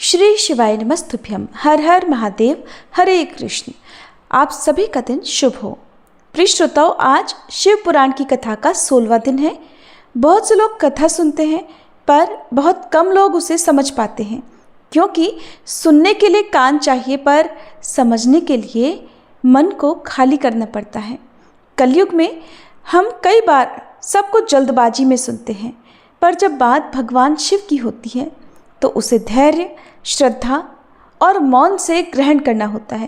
श्री शिवाय नमस्तुभ्यम। हर हर महादेव। हरे कृष्ण। आप सभी का दिन शुभ हो। प्रिय श्रोताओं, आज शिव पुराण की कथा का 16वां दिन है। बहुत से लोग कथा सुनते हैं पर बहुत कम लोग उसे समझ पाते हैं, क्योंकि सुनने के लिए कान चाहिए पर समझने के लिए मन को खाली करना पड़ता है। कलयुग में हम कई बार सब कुछ जल्दबाजी में सुनते हैं, पर जब बात भगवान शिव की होती है तो उसे धैर्य, श्रद्धा और मौन से ग्रहण करना होता है।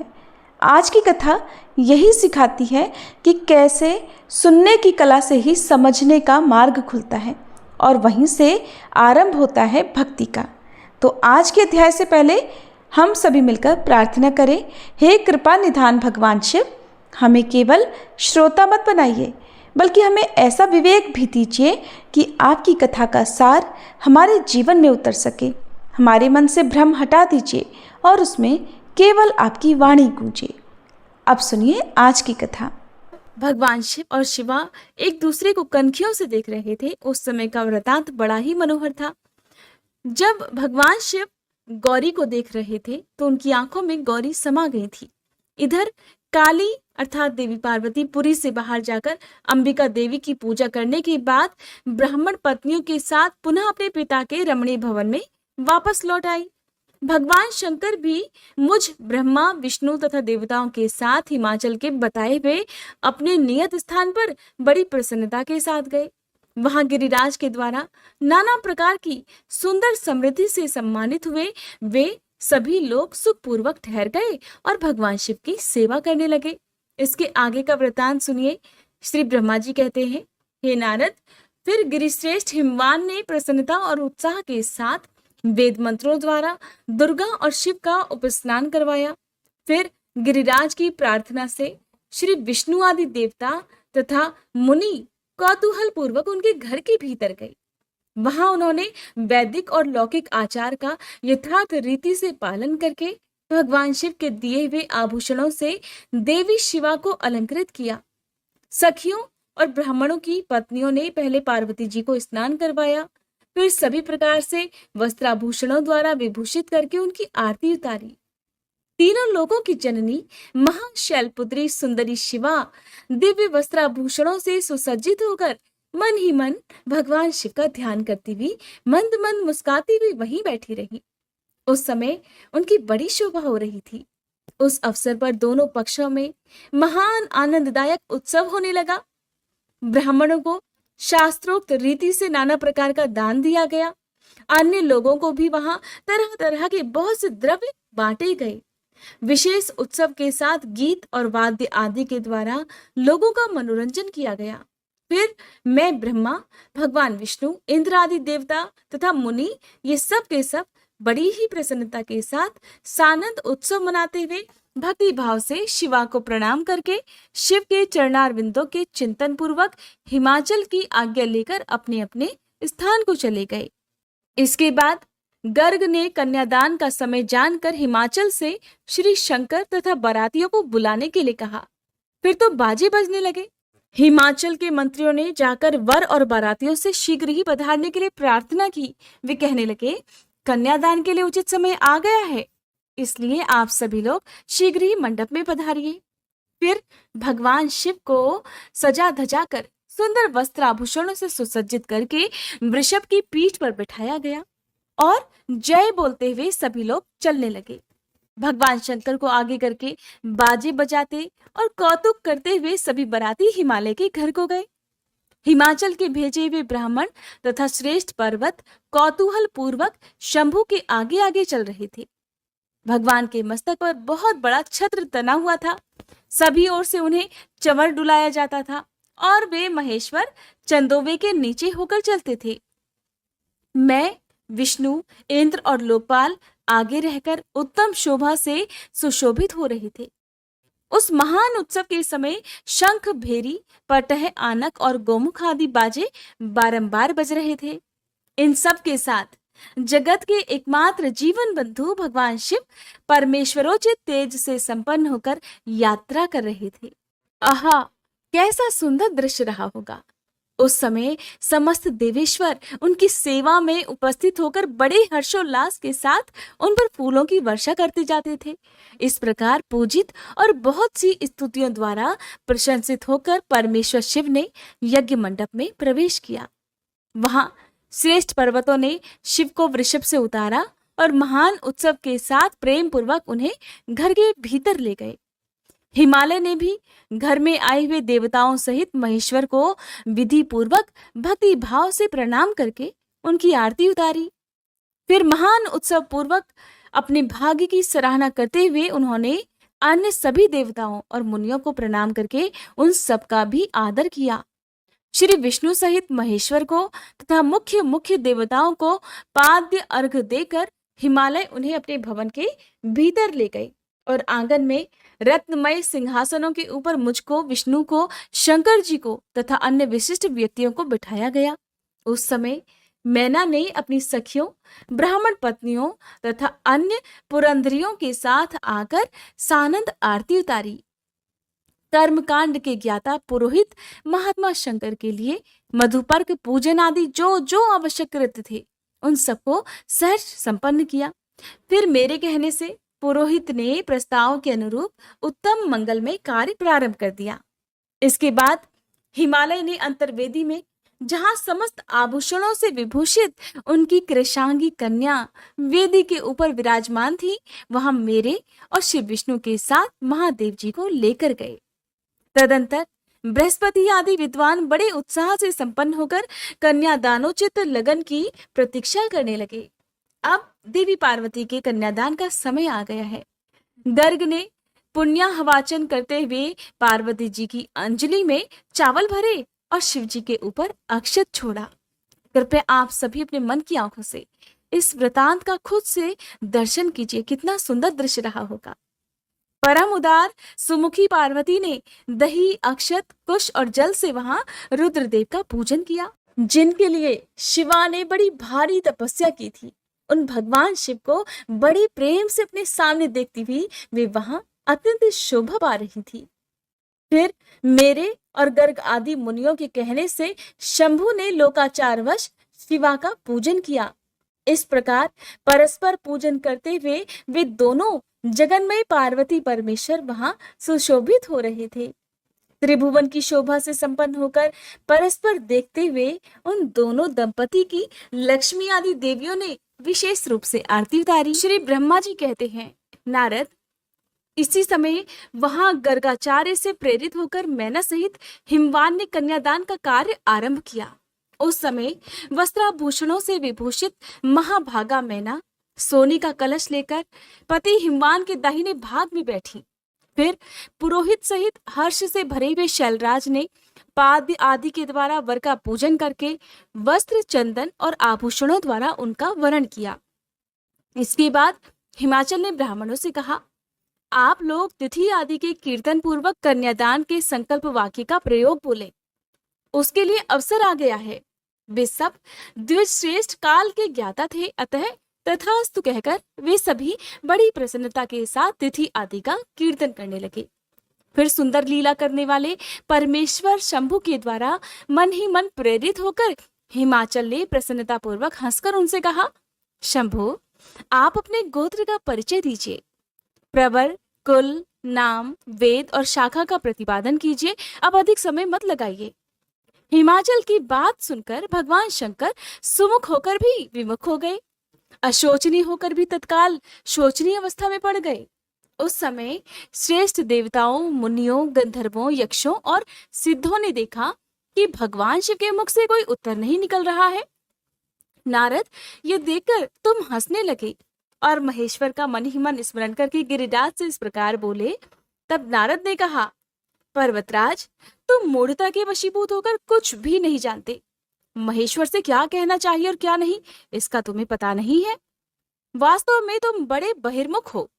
आज की कथा यही सिखाती है कि कैसे सुनने की कला से ही समझने का मार्ग खुलता है और वहीं से आरंभ होता है भक्ति का। तो आज के अध्याय से पहले हम सभी मिलकर प्रार्थना करें। हे कृपा निधान भगवान शिव, हमें केवल श्रोता मत बनाइए, बल्कि हमें ऐसा विवेक भी दीजिए कि आपकी कथा का सार हमारे जीवन में उतर सके। हमारे मन से भ्रम हटा दीजिए और उसमें केवल आपकी वाणी गूंजे। अब सुनिए आज की कथा। भगवान शिव और शिवा एक दूसरे को कनखियों से देख रहे थे। उस समय का वृतांत बड़ा ही मनोहर था। जब भगवान शिव गौरी को देख रहे थे तो उनकी आंखों में गौरी समा गई थी। इधर काली अर्थात देवी पार्वती पुरी से बाहर जाकर अंबिका देवी की पूजा करने के बाद ब्राह्मण पत्नियों के साथ पुनः अपने पिता के रमणीय भवन में वापस लौट आई। भगवान शंकर भी मुझ ब्रह्मा, विष्णु तथा देवताओं के साथ हिमाचल के बताए हुए अपने नियत स्थान पर बड़ी प्रसन्नता के साथ गए। वहां गिरिराज के द्वारा नाना प्रकार की सुंदर समृद्धि से सम्मानित हुए वे सभी लोग सुखपूर्वक ठहर गए और भगवान शिव की सेवा करने लगे। इसके आगे का वृतांत सुनिए। श्री ब्रह्मा जी कहते हैं, हे नारद, फिर गिरिश्रेष्ठ हिमवान ने प्रसन्नता और उत्साह के साथ वेद मंत्रों द्वारा दुर्गा और शिव का उपस्नान करवाया। फिर गिरिराज की प्रार्थना से श्री विष्णु आदि देवता तथा मुनि कौतूहल पूर्वक उनके घर के भीतर गए। वहां उन्होंने वैदिक और लौकिक आचार का यथार्थ रीति से पालन करके भगवान शिव के दिए हुए आभूषणों से देवी शिवा को अलंकृत किया। सखियों और ब्राह्मणों की पत्नियों ने पहले पार्वती जी को स्नान करवाया, फिर सभी प्रकार से वस्त्राभूषणों द्वारा विभूषित करके उनकी आरती उतारी। तीनों लोगों की जननी महाशैलपुत्री सुंदरी शिवा दिव्य वस्त्राभूषणों से सुसज्जित होकर मन ही मन भगवान शिव का ध्यान करती हुई मंद मंद मुस्काती हुई वहीं बैठी रही। उस समय उनकी बड़ी शोभा हो रही थी। उस अवसर पर दोनों पक्षों में महान आनंददायक उत्सव होने लगा। ब्राह्मणों को शास्त्रोक्त रीति से नाना प्रकार का दान दिया गया। अन्य लोगों को भी वहां तरह तरह के बहुत से द्रव्य बांटे गए। विशेष उत्सव के साथ गीत और वाद्य आदि के द्वारा लोगों का मनोरंजन किया गया। फिर मैं ब्रह्मा, भगवान विष्णु, इंद्र आदि देवता तथा मुनि ये सब के सब बड़ी ही प्रसन्नता के साथ सानंद उत्सव मनाते हुए भक्ति भाव से शिवा को प्रणाम करके शिव के चरणारविंदों के चिंतन पूर्वक हिमाचल की आज्ञा लेकर अपने अपने स्थान को चले गए। इसके बाद गर्ग ने कन्यादान का समय जानकर हिमाचल से श्री शंकर तथा बारातियों को बुलाने के लिए कहा। फिर तो बाजे बजने लगे। हिमाचल के मंत्रियों ने जाकर वर और बारातियों से शीघ्र ही पधारने के लिए प्रार्थना की। वे कहने लगे, कन्यादान के लिए उचित समय आ गया है, इसलिए आप सभी लोग शीघ्र ही मंडप में पधारिए। फिर भगवान शिव को सजा धजा कर सुंदर वस्त्र आभूषणों से सुसज्जित करके वृषभ की पीठ पर बिठाया गया और जय बोलते हुए सभी लोग चलने लगे। भगवान शंकर को आगे करके बाजे बजाते और कौतुक करते हुए सभी बाराती हिमालय के घर को गए। हिमाचल के भेजे हुए ब्राह्मण तथा श्रेष्ठ पर्वत कौतूहल पूर्वक शंभु के आगे आगे चल रहे थे। भगवान के मस्तक पर बहुत बड़ा छत्र तना हुआ था। सभी ओर से उन्हें चंवर डुलाया जाता था और वे महेश्वर चंदोवे के नीचे होकर चलते थे। मैं, विष्णु, इंद्र और लोकपाल आगे रहकर उत्तम शोभा से सुशोभित हो रहे थे। उस महान उत्सव के समय शंख, भेरी, पटह, आनक और गोमुख आदि बाजे बारंबार बज रहे थे। इन सब के साथ जगत के एकमात्र जीवन बंधु भगवान शिव परमेश्वरोचित तेज से संपन्न होकर यात्रा कर रहे थे। आहा, कैसा सुंदर दृश्य रहा होगा। उस समय समस्त देवेश्वर उनकी सेवा में उपस्थित होकर बड़े हर्षोल्लास के साथ उन पर फूलों की वर्षा करते जाते थे। इस प्रकार पूजित और बहुत सी स्तुतियों द्वारा प्रशंसित होकर परमेश्वर शिव ने यज्ञ मंडप में प्रवेश किया। वहां श्रेष्ठ पर्वतों ने शिव को वृषभ से उतारा और महान उत्सव के साथ प्रेम पूर्वक उन्हें घर के भीतर ले गए। हिमालय ने भी घर में आए हुए देवताओं सहित महेश्वर को विधि पूर्वक भक्ति भाव से प्रणाम करके उनकी आरती उतारी। फिर महान उत्सव पूर्वक अपने भाग्य की सराहना करते हुए उन्होंने अन्य सभी देवताओं और मुनियों को प्रणाम करके उन सबका भी आदर किया। श्री विष्णु सहित महेश्वर को तथा मुख्य मुख्य देवताओं को पाद्य अर्घ देकर हिमालय उन्हें अपने भवन के भीतर ले गए और आंगन में रत्नमय सिंहासनों के ऊपर मुझको, विष्णु को, शंकर जी को तथा अन्य विशिष्ट व्यक्तियों को बिठाया गया। उस समय मैना ने अपनी सखियों, ब्राह्मण पत्नियों तथा अन्य पुरंदरियों के साथ आकर सानंद आरती उतारी। कर्मकांड के ज्ञाता पुरोहित महात्मा शंकर के लिए मधुपर्क पूजन आदि जो जो आवश्यक कृत्य थे उन सबको सहर्ष संपन्न किया। फिर मेरे कहने से पुरोहित ने प्रस्ताव के अनुरूप उत्तम मंगलमय कार्य प्रारंभ कर दिया। इसके बाद हिमालय ने अंतर्वेदी में, जहां समस्त आभूषणों से विभूषित उनकी कृशांगी कन्या वेदी के ऊपर विराजमान थी, वहां मेरे और शिव विष्णु के साथ महादेव जी को लेकर गए। तदंतर बृहस्पति आदि विद्वान बड़े उत्साह से संपन्न होकर कन्यादानोचित लगन की प्रतीक्षा करने लगे। अब देवी पार्वती के कन्यादान का समय आ गया है। गर्ग ने पुण्याहवाचन करते हुए पार्वती जी की अंजलि में चावल भरे और शिव जी के ऊपर अक्षत छोड़ा। कृपया आप सभी अपने मन की आंखों से इस वृतांत का खुद से दर्शन कीजिए। कितना सुंदर दृश्य रहा होगा। परम उदार सुमुखी पार्वती ने दही, अक्षत, कुश और जल से वहां रुद्रदेव का पूजन किया, जिनके लिए शिवा ने बड़ी भारी तपस्या की थी। उन भगवान शिव को बड़े प्रेम से अपने सामने देखती हुई वे वहां अत्यंत शोभा पा रही थी। फिर मेरे और गर्ग आदि मुनियों के कहने से शंभु ने लोकाचारवश शिवा का पूजन किया। इस प्रकार परस्पर पूजन करते हुए वे दोनों जगन्मय पार्वती परमेश्वर वहां सुशोभित हो रहे थे। त्रिभुवन की शोभा से संपन्न होकर परस्पर देखते हुए उन दोनों दंपति की लक्ष्मी आदि देवियों ने विशेष रूप से आरती उतारी। श्री ब्रह्मा जी कहते हैं, नारद, इसी समय वहां गर्गाचार्य से प्रेरित होकर मैना सहित हिमवान ने कन्यादान का कार्य आरंभ किया। उस समय वस्त्राभूषणों से विभूषित महाभागा मैना सोने का कलश लेकर पति हिमवान के दाहिने भाग में बैठी। फिर पुरोहित सहित हर्ष से भरे हुए शैलराज ने पाद्य आदि के द्वारा वर का पूजन करके वस्त्र, चंदन और आभूषणों द्वारा उनका वरण किया। इसके बाद हिमाचल ने ब्राह्मणों से कहा, आप लोग तिथि आदि के कीर्तन पूर्वक कन्यादान के संकल्प वाक्य का प्रयोग बोले। उसके लिए अवसर आ गया है। वे सब द्विजश्रेष्ठ काल के ज्ञाता थे, अतः तथास्तु कहकर वे सभी बड़ी प्रसन्नता के साथ तिथि आदि का कीर्तन करने लगे। फिर सुंदर लीला करने वाले परमेश्वर शंभु के द्वारा मन ही मन प्रेरित होकर हिमाचल ने प्रसन्नता पूर्वक हंसकर उनसे कहा, शंभु, आप अपने गोत्र का परिचय दीजिए। प्रवर, कुल, नाम, वेद और शाखा का प्रतिपादन कीजिए। अब अधिक समय मत लगाइए। हिमाचल की बात सुनकर भगवान शंकर सुमुख होकर भी विमुख हो गए, अशोचनीय होकर भी तत्काल शोचनीय अवस्था में पड़ गए। उस समय श्रेष्ठ देवताओं, मुनियों, गंधर्वों, यक्षों और सिद्धों ने देखा कि भगवान शिव के मुख से कोई उत्तर नहीं निकल रहा है। नारद, ये देखकर तुम हंसने लगे और महेश्वर का मन ही मन स्मरण करके गिरिराज से इस प्रकार बोले। तब नारद ने कहा, पर्वतराज, तुम मूढ़ता के वशीभूत होकर कुछ भी नहीं जानते। महेश्वर से क्या कहना चाहिए और क्या नहीं, इसका तुम्हें पता नहीं है। वास्तव में तुम बड़े बहिर्मुख हो।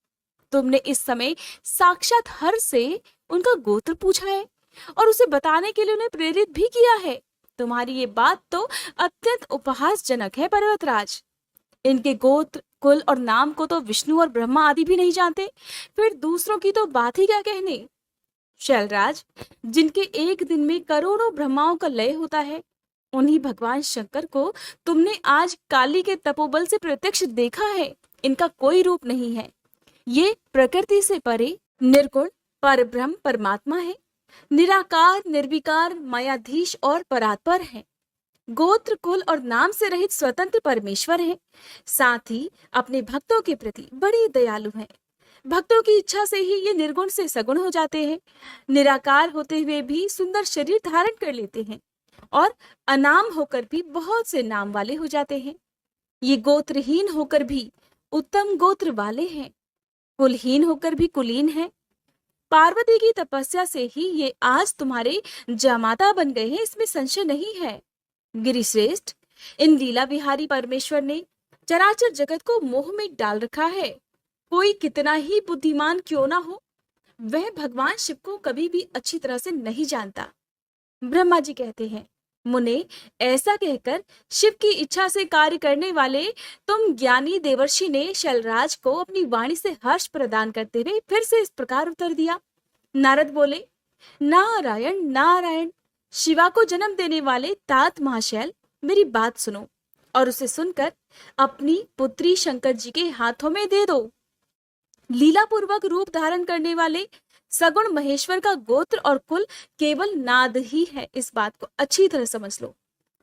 तुमने इस समय साक्षात हर से उनका गोत्र पूछा है और उसे बताने के लिए उन्हें प्रेरित भी किया है। तुम्हारी ये बात तो अत्यंत उपहासजनक है पर्वतराज। इनके गोत्र, कुल और नाम को तो विष्णु और ब्रह्मा आदि भी नहीं जानते, फिर दूसरों की तो बात ही क्या कहने। शैलराज, जिनके एक दिन में करोड़ों ब्रह्माओं का लय होता है, उन्हीं भगवान शंकर को तुमने आज काली के तपोबल से प्रत्यक्ष देखा है। इनका कोई रूप नहीं है। ये प्रकृति से परे निर्गुण परब्रह्म परमात्मा है। निराकार निर्विकार मायाधीश और परात्पर है। गोत्र कुल और नाम से रहित स्वतंत्र परमेश्वर है। साथ ही अपने भक्तों के प्रति बड़े दयालु हैं। भक्तों की इच्छा से ही ये निर्गुण से सगुण हो जाते हैं। निराकार होते हुए भी सुंदर शरीर धारण कर लेते हैं और अनाम होकर भी बहुत से नाम वाले हो जाते हैं। ये गोत्रहीन होकर भी उत्तम गोत्र वाले हैं। कुलहीन होकर भी कुलीन हैं। पार्वती की तपस्या से ही ये आज तुम्हारे जामाता बन गए हैं, इसमें संशय नहीं है। गिरिश्रेष्ठ, इन लीला विहारी परमेश्वर ने चराचर जगत को मोह में डाल रखा है। कोई कितना ही बुद्धिमान क्यों ना हो, वह भगवान शिव को कभी भी अच्छी तरह से नहीं जानता। ब्रह्मा जी कहते हैं, मुने, ऐसा कहकर शिव की इच्छा से कार्य करने वाले तुम ज्ञानी देवर्षि ने शैलराज को अपनी वाणी से हर्ष प्रदान करते हुए फिर से इस प्रकार उत्तर दिया। नारद बोले, नारायण नारायण, शिवा को जन्म देने वाले तात महाशैल, मेरी बात सुनो और उसे सुनकर अपनी पुत्री शंकर जी के हाथों में दे दो। लीला पूर्वक रूप धारण करने वाले सगुण महेश्वर का गोत्र और कुल केवल नाद ही है। इस बात को अच्छी तरह समझ लो।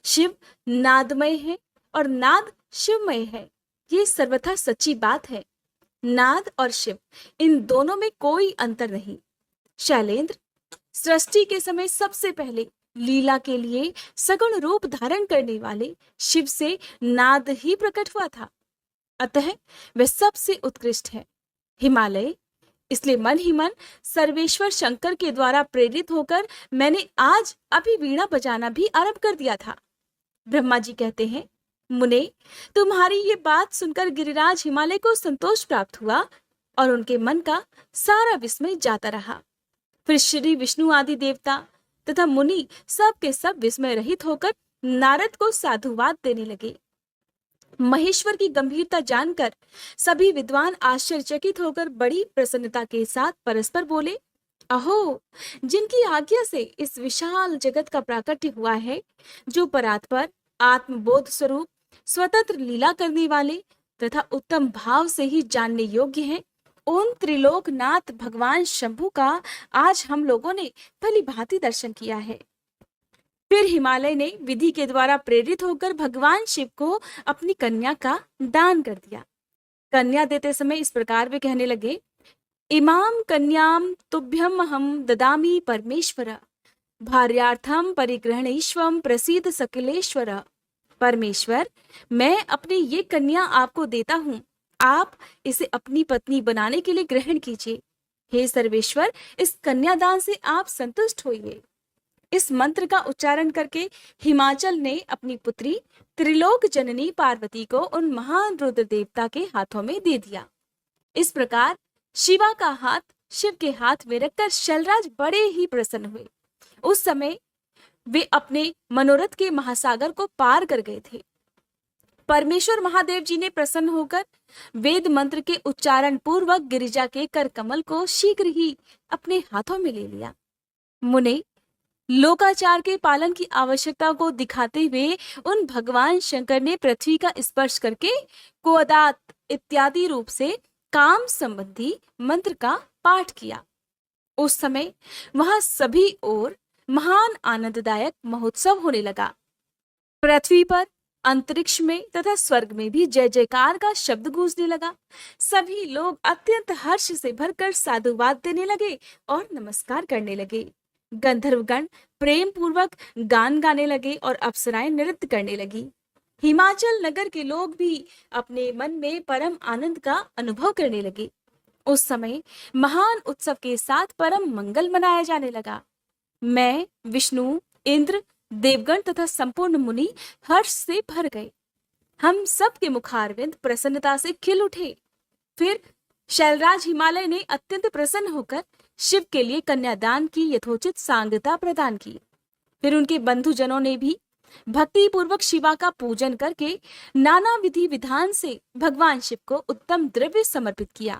शिव नादमय है और नाद शिवमय है। ये सर्वथा सच्ची बात है। नाद और शिव, इन दोनों में कोई अंतर नहीं। शैलेंद्र, सृष्टि के समय सबसे पहले लीला के लिए सगुण रूप धारण करने वाले शिव से नाद ही प्रकट हुआ था। अतः वह सबसे उत्कृष्ट है। हिमालय, इसलिए मन ही मन सर्वेश्वर शंकर के द्वारा प्रेरित होकर मैंने आज अभी वीणा बजाना भी आरंभ कर दिया था। ब्रह्मा जी कहते हैं, मुने, तुम्हारी ये बात सुनकर गिरिराज हिमालय को संतोष प्राप्त हुआ और उनके मन का सारा विस्मय जाता रहा। फिर श्री विष्णु आदि देवता तथा मुनि सब के सब विस्मय रहित होकर नारद को साधुवाद देने लगे। महेश्वर की गंभीरता जानकर सभी विद्वान आश्चर्यचकित होकर बड़ी प्रसन्नता के साथ परस्पर बोले, अहो, जिनकी आज्ञा से इस विशाल जगत का प्राकट्य हुआ है, जो परात्पर आत्मबोध स्वरूप स्वतंत्र लीला करने वाले तथा उत्तम भाव से ही जानने योग्य हैं, उन त्रिलोकनाथ भगवान शंभु का आज हम लोगों ने भली भांति दर्शन किया है। फिर हिमालय ने विधि के द्वारा प्रेरित होकर भगवान शिव को अपनी कन्या का दान कर दिया। कन्या देते समय इस प्रकार वे कहने लगे, इमाम कन्याम तुभ्यम हम ददामी परमेश्वर, भार्यार्थम परिग्रहणेश्वम प्रसीद सकलेश्वर। परमेश्वर, मैं अपनी ये कन्या आपको देता हूँ, आप इसे अपनी पत्नी बनाने के लिए ग्रहण कीजिए। हे सर्वेश्वर, इस कन्यादान से आप संतुष्ट होइए। इस मंत्र का उच्चारण करके हिमाचल ने अपनी पुत्री त्रिलोक जननी पार्वती को उन महान रुद्र देवता के हाथों में दे दिया। इस प्रकार शिवा का हाथ शिव के हाथ में रखकर शैलराज बड़े ही प्रसन्न हुए। उस समय वे अपने मनोरथ के महासागर को पार कर गए थे। परमेश्वर महादेव जी ने प्रसन्न होकर वेद मंत्र के उच्चारण पूर्वक गिरिजा के कर कमल को शीघ्र ही अपने हाथों में ले लिया। मुने, लोकाचार के पालन की आवश्यकता को दिखाते हुए उन भगवान शंकर ने पृथ्वी का स्पर्श करके कोदात इत्यादि रूप से काम संबंधी मंत्र का पाठ किया। उस समय वहां सभी ओर महान आनंददायक महोत्सव होने लगा। पृथ्वी पर, अंतरिक्ष में तथा स्वर्ग में भी जय जयकार का शब्द गूंजने लगा। सभी लोग अत्यंत हर्ष से भरकर साधुवाद देने लगे और नमस्कार करने लगे। गंधर्वगण प्रेम पूर्वक गान गाने लगे और अप्सराएं नृत्य करने लगी। हिमाचल नगर के लोग भी अपने मन में परम आनंद का अनुभव करने लगे। उस समय महान उत्सव के साथ परम मंगल मनाया जाने लगा। मैं, विष्णु, इंद्र, देवगण तथा संपूर्ण मुनि हर्ष से भर गए। हम सब के मुखारविंद प्रसन्नता से खिल उठे। फिर शैलराज हिमालय ने अत्यंत प्रसन्न होकर शिव के लिए कन्यादान की यथोचित सांगता प्रदान की। फिर उनके बंधुजनों ने भी भक्ति पूर्वक शिवा का पूजन करके नाना विधि विधान से भगवान शिव को उत्तम द्रव्य समर्पित किया।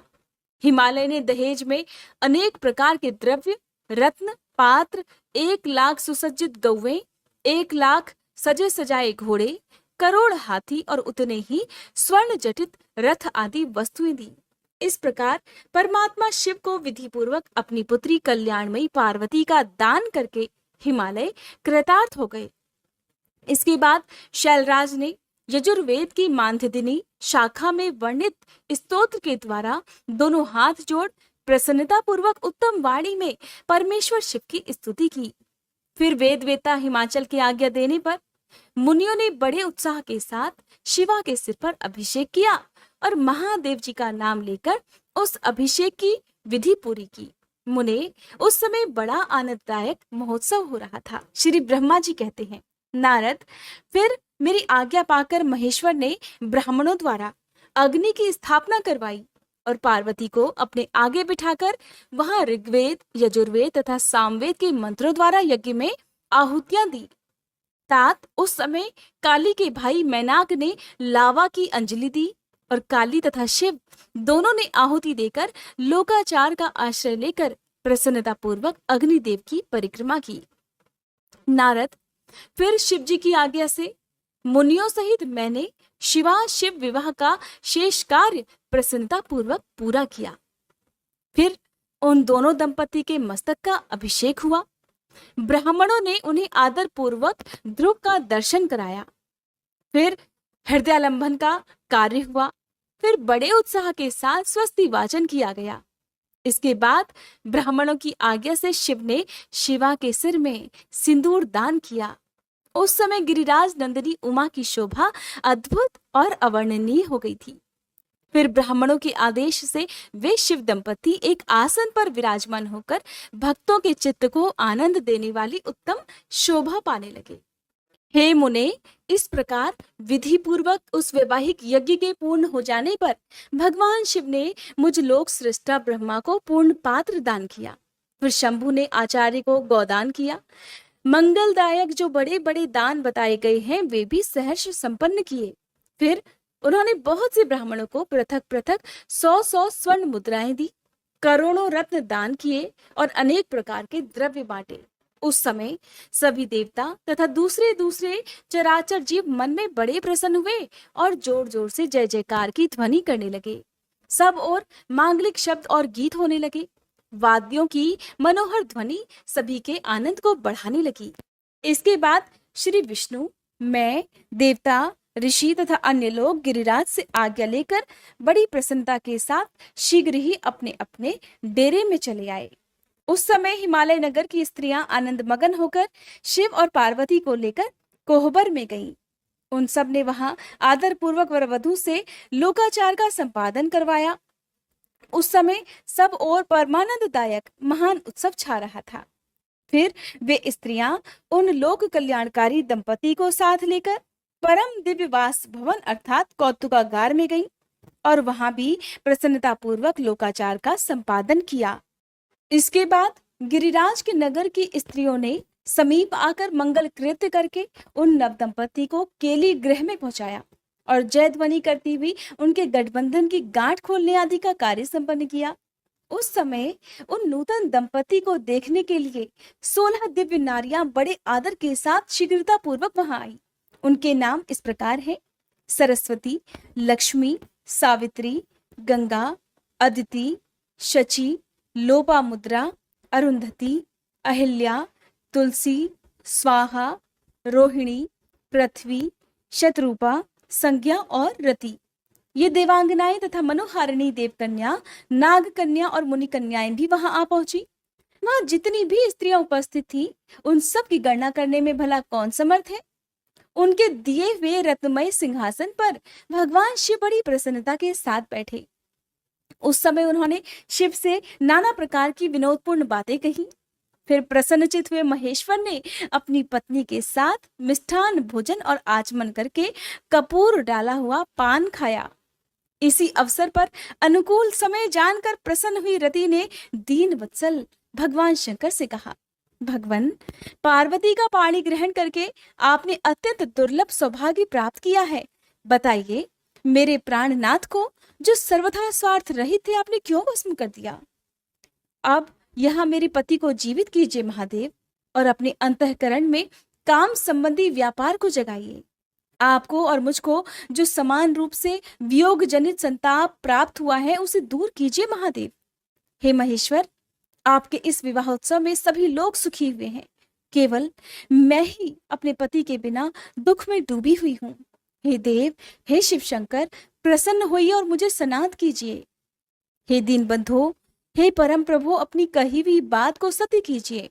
हिमालय ने दहेज में अनेक प्रकार के द्रव्य, रत्न, पात्र, 1 लाख सुसज्जित गौवें, 1 लाख सजे सजाए घोड़े, करोड़ हाथी और उतने ही स्वर्ण जटित रथ आदि वस्तुएं दी। इस प्रकार परमात्मा शिव को विधि पूर्वक अपनी पुत्री कल्याणमयी पार्वती का दान करके हिमालय कृतार्थ हो गए। इसके बाद शैलराज ने यजुर्वेद की मानधदिनी शाखा में वर्णित स्तोत्र के द्वारा दोनों हाथ जोड़ प्रसन्नता पूर्वक उत्तम वाणी में परमेश्वर शिव की स्तुति की। फिर वेद वेता हिमाचल की आज्ञा देने पर मुनियों ने बड़े उत्साह के साथ शिवा के सिर पर अभिषेक किया और महादेव जी का नाम लेकर उस अभिषेक की विधि पूरी की। मुने उस समय बड़ा आनंददायक महोत्सव हो रहा था। श्री ब्रह्मा जी कहते हैं, नारद, फिर मेरी आज्ञा पाकर महेश्वर ने ब्राह्मणों द्वारा अग्नि की स्थापना करवाई और पार्वती को अपने आगे बिठाकर वहां ऋग्वेद, यजुर्वेद तथा सामवेद के मंत्रों द्वारा यज्ञ में आहुतियां दी। तात उस समय काली के भाई मैनाक ने लावा की अंजलि दी और काली तथा शिव दोनों ने आहुति देकर लोकाचार का आश्रय लेकर प्रसन्नता पूर्वक अग्निदेव की परिक्रमा की। नारद, फिर शिव जी की आज्ञा से मुनियों सहित मैंने शिवा शिव विवाह का शेष कार्य प्रसन्नता पूर्वक पूरा किया। फिर उन दोनों दंपति के मस्तक का अभिषेक हुआ। ब्राह्मणों ने उन्हें आदर पूर्वक ध्रुव का दर्शन कराया। फिर हृदयालंबन का कार्य हुआ। फिर बड़े उत्साह के साथ स्वस्ति वाचन किया गया। इसके बाद ब्राह्मणों की आज्ञा से शिव ने शिवा के सिर में सिंदूर दान किया। उस समय गिरिराज नंदिनी उमा की शोभा अद्भुत और अवर्णनीय हो गई थी। फिर ब्राह्मणों के आदेश से वे शिव दंपति एक आसन पर विराजमान होकर भक्तों के चित्त को आनंद देने वाली उत्तम शोभा पाने लगे। हे मुने, इस प्रकार विधि पूर्वक उस वैवाहिक यज्ञ के पूर्ण हो जाने पर भगवान शिव ने मुझ लोक सृष्टा ब्रह्मा को पूर्ण पात्र दान किया। फिर शंभु ने आचार्य को गौदान किया। मंगलदायक जो बड़े बड़े दान बताए गए हैं वे भी सहर्ष संपन्न किए। फिर उन्होंने बहुत से ब्राह्मणों को पृथक पृथक 100-100 स्वर्ण मुद्राएं दी, करोड़ों रत्न दान किए और अनेक प्रकार के द्रव्य बांटे। उस समय सभी देवता तथा दूसरे दूसरे चराचर जीव मन में बड़े प्रसन्न हुए और जोर जोर से जय जयकार की ध्वनि करने लगे। सब और मांगलिक शब्द और गीत होने लगे। वाद्यों की मनोहर ध्वनि सभी के आनंद को बढ़ाने लगी। इसके बाद श्री विष्णु, मैं, देवता, ऋषि तथा अन्य लोग गिरिराज से आज्ञा लेकर बड़ी प्रसन्नता के साथ शीघ्र ही अपने अपने डेरे में चले आए। उस समय हिमालय नगर की स्त्रियां आनंद मगन होकर शिव और पार्वती को लेकर कोहबर में गईं। उन सब ने वहां आदर पूर्वक वर वधू से लोकाचार का संपादन करवाया। उस समय सब और परमानंददायक महान उत्सव छा रहा था। फिर वे स्त्रियां उन लोक कल्याणकारी दंपति को साथ लेकर परम दिव्य वास भवन अर्थात कौतुकागार में गईं और वहां भी प्रसन्नता पूर्वक लोकाचार का संपादन किया। इसके बाद गिरिराज के नगर की स्त्रियों ने समीप आकर मंगल कृत्य करके उन नव दंपति को केली गृह में पहुंचाया और जय ध्वनि करती हुई उनके गठबंधन की गांठ खोलने आदि का कार्य संपन्न किया। उस समय उन नूतन दंपति को देखने के लिए 16 दिव्य नारियां बड़े आदर के साथ शीघ्रता पूर्वक वहां आई। उनके नाम इस प्रकार हैं: सरस्वती, लक्ष्मी, सावित्री, गंगा, अदिति, शची, लोपामुद्रा, अरुंधति, अहिल्या, तुलसी, स्वाहा, रोहिणी, पृथ्वी, शतरूपा, संज्ञा और रति। ये देवांगनाएं तथा मनोहारिणी देवकन्या, नाग कन्या और मुनि कन्याएं भी वहां आ पहुंची। वहां जितनी भी स्त्रियां उपस्थित थी उन सब की गणना करने में भला कौन समर्थ है। उनके दिए हुए रत्नमय सिंहासन पर भगवान शिव बड़ी प्रसन्नता के साथ बैठे। उस समय उन्होंने शिव से नाना प्रकार की विनोदपूर्ण बातें कही। फिर प्रसन्नचित हुए महेश्वर ने अपनी पत्नी के साथ मिष्ठान भोजन और आचमन करके कपूर डाला हुआ पान खाया। इसी अवसर पर अनुकूल समय जानकर प्रसन्न हुई रति ने दीन वत्सल भगवान शंकर से कहा, भगवान, पार्वती का पाणी ग्रहण करके आपने अत्यंत दुर्लभ सौभाग्य प्राप्त किया है। बताइए, मेरे प्राणनाथ को जो सर्वथा स्वार्थ रहित थे आपने क्यों भस्म कर दिया। अब यहाँ मेरे पति को जीवित कीजिए महादेव, और अपने अंतःकरण में काम संबंधी व्यापार को जगाइए। आपको और मुझको जो समान रूप से वियोग जनित संताप प्राप्त हुआ है उसे दूर कीजिए महादेव। हे महेश्वर, आपके इस विवाहोत्सव में सभी लोग सुखी हुए हैं, केवल मैं ही अपने पति के बिना दुख में डूबी हुई हूँ। हे देव, हे शिव शंकर, प्रसन्न होइए और मुझे सनाथ कीजिए। हे दीनबंधो, हे परम प्रभु, अपनी कही हुई बात को सत्य कीजिए।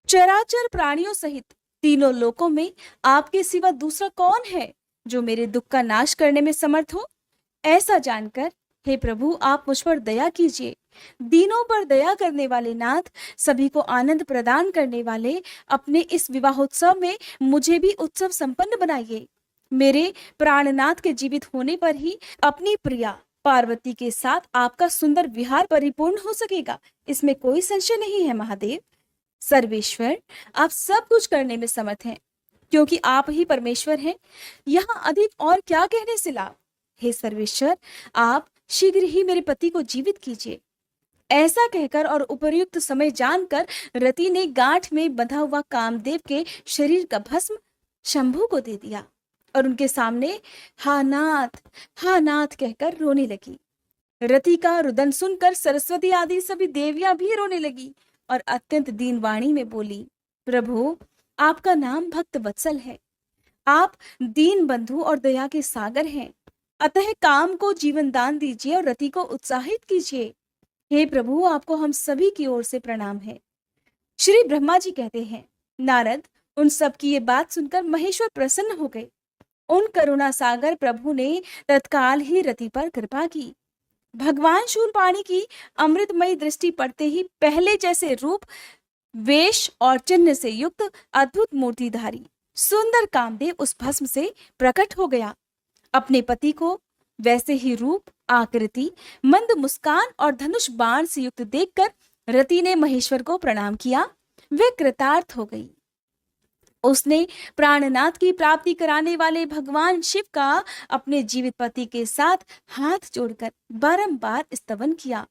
चराचर प्राणियों सहित तीनों लोकों में आपके सिवा दूसरा कौन है जो मेरे दुख का नाश करने में समर्थ हो? ऐसा जानकर हे प्रभु, आप मुझ पर दया कीजिए। दीनों पर दया करने वाले नाथ, सभी को आनंद प्रदान करने वाले, अपने इस विवाहोत्सव में मुझे भी उत्सव संपन्न बनाइए। मेरे प्राणनाथ के जीवित होने पर ही अपनी प्रिया पार्वती के साथ आपका सुंदर विहार परिपूर्ण हो सकेगा, इसमें कोई संशय नहीं है महादेव। सर्वेश्वर, आप सब कुछ करने में समर्थ हैं, क्योंकि आप ही परमेश्वर हैं। यहाँ अधिक और क्या कहने से लाभ। हे सर्वेश्वर, आप शीघ्र ही मेरे पति को जीवित कीजिए। ऐसा कहकर और उपयुक्त समय जानकर रति ने गांठ में बंधा हुआ कामदेव के शरीर का भस्म शंभू को दे दिया और उनके सामने हा नाथ कहकर रोने लगी। रति का रुदन सुनकर सरस्वती आदि सभी देवियां भी रोने लगी और अत्यंत दीन वाणी में बोली, प्रभु, आपका नाम भक्त वत्सल है, आप दीन बंधु और दया के सागर हैं, अतः काम को जीवन दान दीजिए और रति को उत्साहित कीजिए। हे प्रभु, आपको हम सभी की ओर से प्रणाम है। श्री ब्रह्मा जी कहते हैं, नारद उन सब की ये बात सुनकर महेश्वर प्रसन्न हो गए। उन करुणा सागर प्रभु ने तत्काल ही रति पर कृपा की। भगवान शूलपाणी की अमृतमयी दृष्टि पड़ते ही पहले जैसे रूप, वेश और चिन्ह से युक्त अद्भुत मूर्तिधारी सुंदर कामदेव उस भस्म से प्रकट हो गया। अपने पति को वैसे ही रूप, आकृति, मंद मुस्कान और धनुष बाण से युक्त देखकर रति ने महेश्वर को प्रणाम किया। वे कृतार्थ हो गई। उसने प्राणनाथ की प्राप्ति कराने वाले भगवान शिव का अपने जीवित पति के साथ हाथ जोड़कर बारंबार स्तवन किया।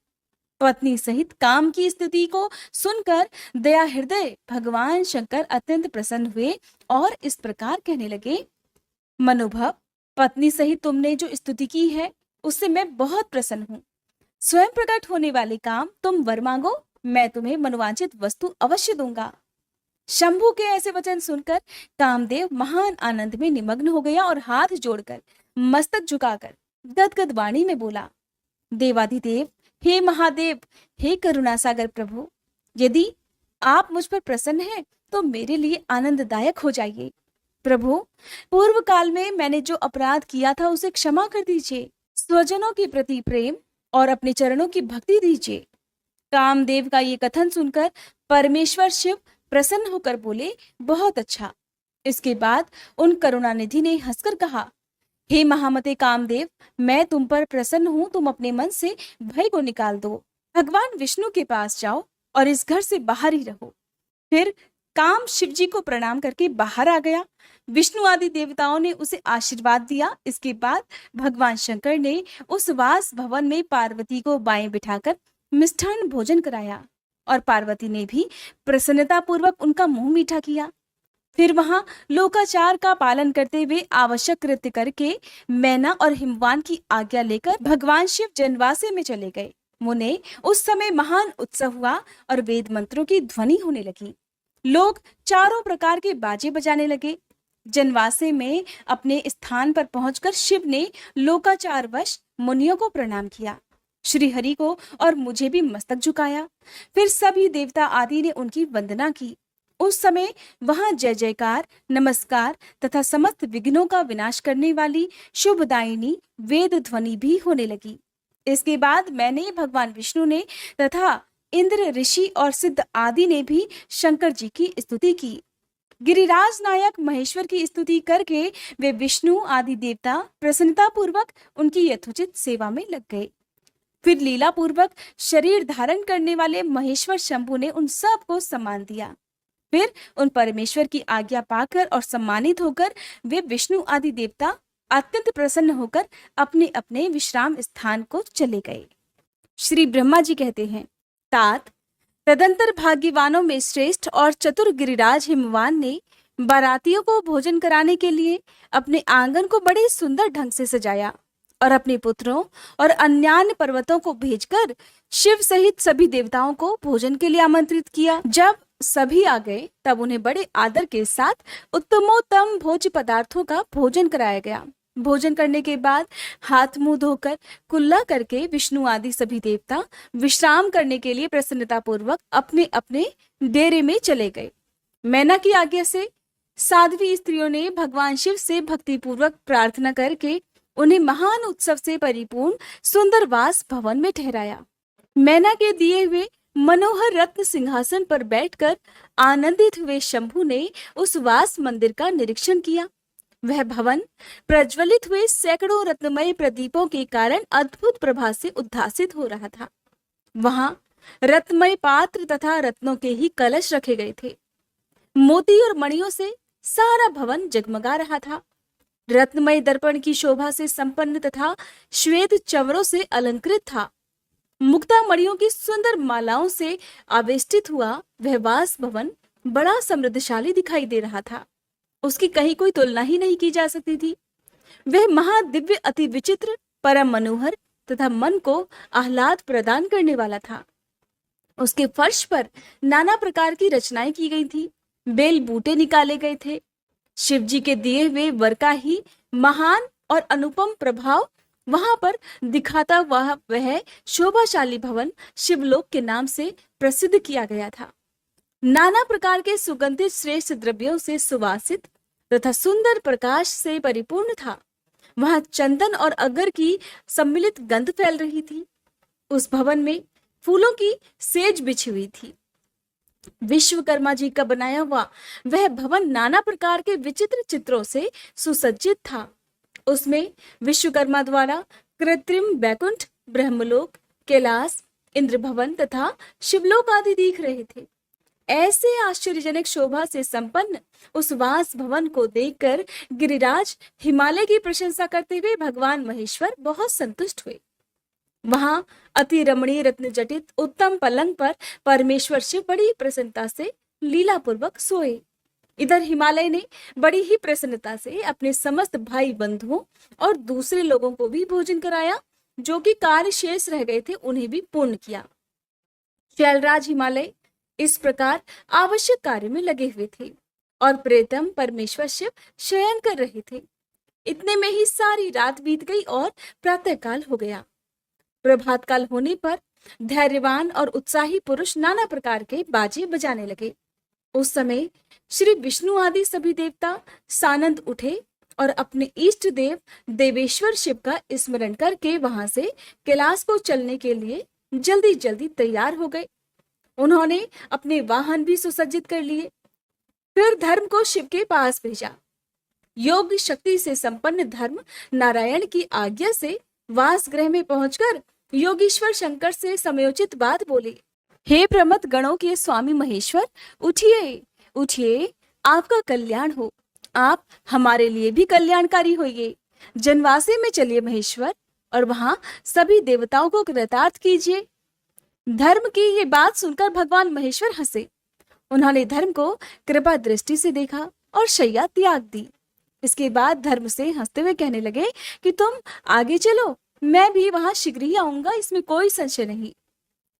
पत्नी सहित काम की स्तुति को सुनकर दया हृदय भगवान शंकर अत्यंत प्रसन्न हुए और इस प्रकार कहने लगे, मनुभव, पत्नी सहित तुमने जो स्तुति की है उससे मैं बहुत प्रसन्न हूँ। स्वयं प्रकट होने वाले काम, तुम वर मांगो, मैं तुम्हें मनोवांछित वस्तु अवश्य दूंगा। शंभू के ऐसे वचन सुनकर कामदेव महान आनंद में निमग्न हो गया और हाथ जोड़कर मस्तक झुकाकर गदगद वाणी में बोला, देवाधिदेव, हे महादेव, हे करुणा सागर प्रभु, यदि आप मुझ पर प्रसन्न हैं तो मेरे लिए आनंददायक हो जाइए। प्रभु, पूर्व काल में मैंने जो अपराध किया था उसे क्षमा कर दीजिए। स्वजनों के प्रति प्रेम और अपने चरणों की भक्ति दीजिए। कामदेव का ये कथन सुनकर परमेश्वर शिव प्रसन्न होकर बोले, बहुत अच्छा। इसके बाद उन करुणानिधि ने हंसकर कहा, हे महामते कामदेव, मैं तुम पर प्रसन्न हूं, तुम अपने मन से भय को निकाल दो। भगवान विष्णु के पास जाओ और इस घर से बाहर ही रहो। फिर काम शिव जी को प्रणाम करके बाहर आ गया। विष्णु आदि देवताओं ने उसे आशीर्वाद दिया। इसके बाद भगवान शंकर ने उस वास भवन में पार्वती को बाएं बिठाकर मिष्ठान भोजन कराया और पार्वती ने भी प्रसन्नता पूर्वक उनका मुंह मीठा किया। फिर वहां लोकाचार का पालन करते हुए आवश्यक कृत्य करके मैना और हिमवान की आज्ञा लेकर भगवान शिव जनवासे में चले गए। मुने उस समय महान उत्सव हुआ और वेद मंत्रों की ध्वनि होने लगी। लोग चारों प्रकार के बाजे बजाने लगे। जनवासे में अपने स्थान पर पहुंचकर शिव ने लोकाचारवश मुनियों को प्रणाम किया, श्री हरि को और मुझे भी मस्तक झुकाया। फिर सभी देवता आदि ने उनकी वंदना की। उस समय वहां जय जयकार, नमस्कार तथा समस्त विघ्नों का विनाश करने वाली शुभदायिनी वेद ध्वनि भी होने लगी। इसके बाद मैंने, भगवान विष्णु ने तथा इंद्र, ऋषि और सिद्ध आदि ने भी शंकर जी की स्तुति की। गिरिराज नायक महेश्वर की स्तुति करके वे विष्णु आदि देवता प्रसन्नता पूर्वक उनकी यथोचित सेवा में लग गए। फिर लीला पूर्वक शरीर धारण करने वाले महेश्वर शंभु ने उन सब को सम्मान दिया। फिर उन परमेश्वर की आज्ञा पाकर और सम्मानित होकर वे विष्णु आदि देवता अत्यंत प्रसन्न होकर अपने अपने विश्राम स्थान को चले गए। श्री ब्रह्मा जी कहते हैं, तात तदंतर भाग्यवानों में श्रेष्ठ और चतुर गिरिराज हिमवान ने बारातियों को भोजन कराने के लिए अपने आंगन को बड़े सुंदर ढंग से सजाया और अपने पुत्रों और अन्यान्य पर्वतों को भेजकर शिव सहित सभी देवताओं को भोजन के लिए आमंत्रित किया। जब सभी आ गए तब उन्हें बड़े आदर के साथ उत्तमोत्तम भोज्य पदार्थों का भोजन कराया गया। भोजन करने के बाद हाथ मुंह धोकर कुल्ला करके विष्णु आदि सभी देवता विश्राम करने के लिए प्रसन्नता पूर्वक अपने अपने डेरे में चले गए। मैना की आज्ञा से साध्वी स्त्रियों ने भगवान शिव से भक्ति पूर्वक प्रार्थना करके उन्हें महान उत्सव से परिपूर्ण सुंदर वास भवन में ठहराया। मैना के दिए हुए मनोहर रत्न सिंहासन पर बैठकर आनंदित हुए शंभु ने उस वास मंदिर का निरीक्षण किया। वह भवन प्रज्वलित हुए सैकड़ों रत्नमय प्रदीपों के कारण अद्भुत प्रभा से उद्भासित हो रहा था। वहां रत्नमय पात्र तथा रत्नों के ही कलश रखे गए थे। मोती और मणियों से सारा भवन जगमगा रहा था। रत्नमय दर्पण की शोभा से संपन्न तथा श्वेत चवरों से अलंकृत था। मुक्ता मणियों की सुंदर मालाओं से आवेष्टित हुआ वह वास भवन बड़ा समृद्धशाली दिखाई दे रहा था। उसकी कहीं कोई तुलना ही नहीं की जा सकती थी। वह महादिव्य अति विचित्र परम मनोहर तथा मन को आह्लाद प्रदान करने वाला था। उसके फर्श पर नाना प्रकार की रचनाएं की गई थी। बेल बूटे निकाले गए थे। शिव जी के दिए हुए वर का ही महान और अनुपम प्रभाव वहां पर दिखाता वह शोभाशाली भवन शिवलोक के नाम से प्रसिद्ध किया गया था। नाना प्रकार के सुगंधित श्रेष्ठ द्रव्यों से सुवासित तथा सुंदर प्रकाश से परिपूर्ण था। वहां चंदन और अगर की सम्मिलित गंध फैल रही थी। उस भवन में फूलों की सेज बिछी हुई थी। विश्वकर्मा जी का बनाया हुआ वह भवन नाना प्रकार के विचित्र चित्रों से सुसज्जित था। उसमें विश्वकर्मा द्वारा कृत्रिम वैकुंठ, ब्रह्मलोक, कैलाश, इंद्र भवन तथा शिवलोक आदि दिख रहे थे। ऐसे आश्चर्यजनक शोभा से संपन्न उस वास भवन को देखकर गिरिराज हिमालय की प्रशंसा करते हुए भगवान महेश्वर बहुत संतुष्ट हुए। वहां अति रमणीय रत्न जटित उत्तम पलंग पर परमेश्वर शिव बड़ी प्रसन्नता से लीला पूर्वक सोए। इधर हिमालय ने बड़ी ही प्रसन्नता से अपने समस्त भाई बंधुओं और दूसरे लोगों को भी भोजन कराया। जो कि कार्य शेष रह गए थे उन्हें भी पूर्ण किया। शैलराज हिमालय इस प्रकार आवश्यक कार्य में लगे हुए थे और प्रेतम परमेश्वर शिव शयन कर रहे थे। इतने में ही सारी रात बीत गई और प्रातः काल हो गया। प्रभात काल होने पर धैर्यवान और उत्साही पुरुष नाना प्रकार के बाजे बजाने लगे। उस समय श्री विष्णु आदि सभी देवता सानंद उठे और अपने इष्ट देव देवेश्वर शिव का स्मरण करके वहां से कैलाश को चलने के लिए जल्दी जल्दी तैयार हो गए। उन्होंने अपने वाहन भी सुसज्जित कर लिए। फिर धर्म को शिव के पास भेजा। योग शक्ति से संपन्न धर्म नारायण की आज्ञा से वास गृह में पहुंचकर योगीश्वर शंकर से समयोचित बात बोले। हे प्रमथ गणों के स्वामी महेश्वर, उठिए उठिए, आपका कल्याण हो। आप हमारे लिए भी कल्याणकारी होइए। जनवासे में चलिए महेश्वर और वहां सभी देवताओं को कृतार्थ कीजिए। धर्म की ये बात सुनकर भगवान महेश्वर हंसे। उन्होंने धर्म को कृपा दृष्टि से देखा और शैया त्याग दी। इसके बाद धर्म से हंसते हुए कहने लगे कि तुम आगे चलो, मैं भी वहां शीघ्र ही आऊंगा, इसमें कोई संशय नहीं।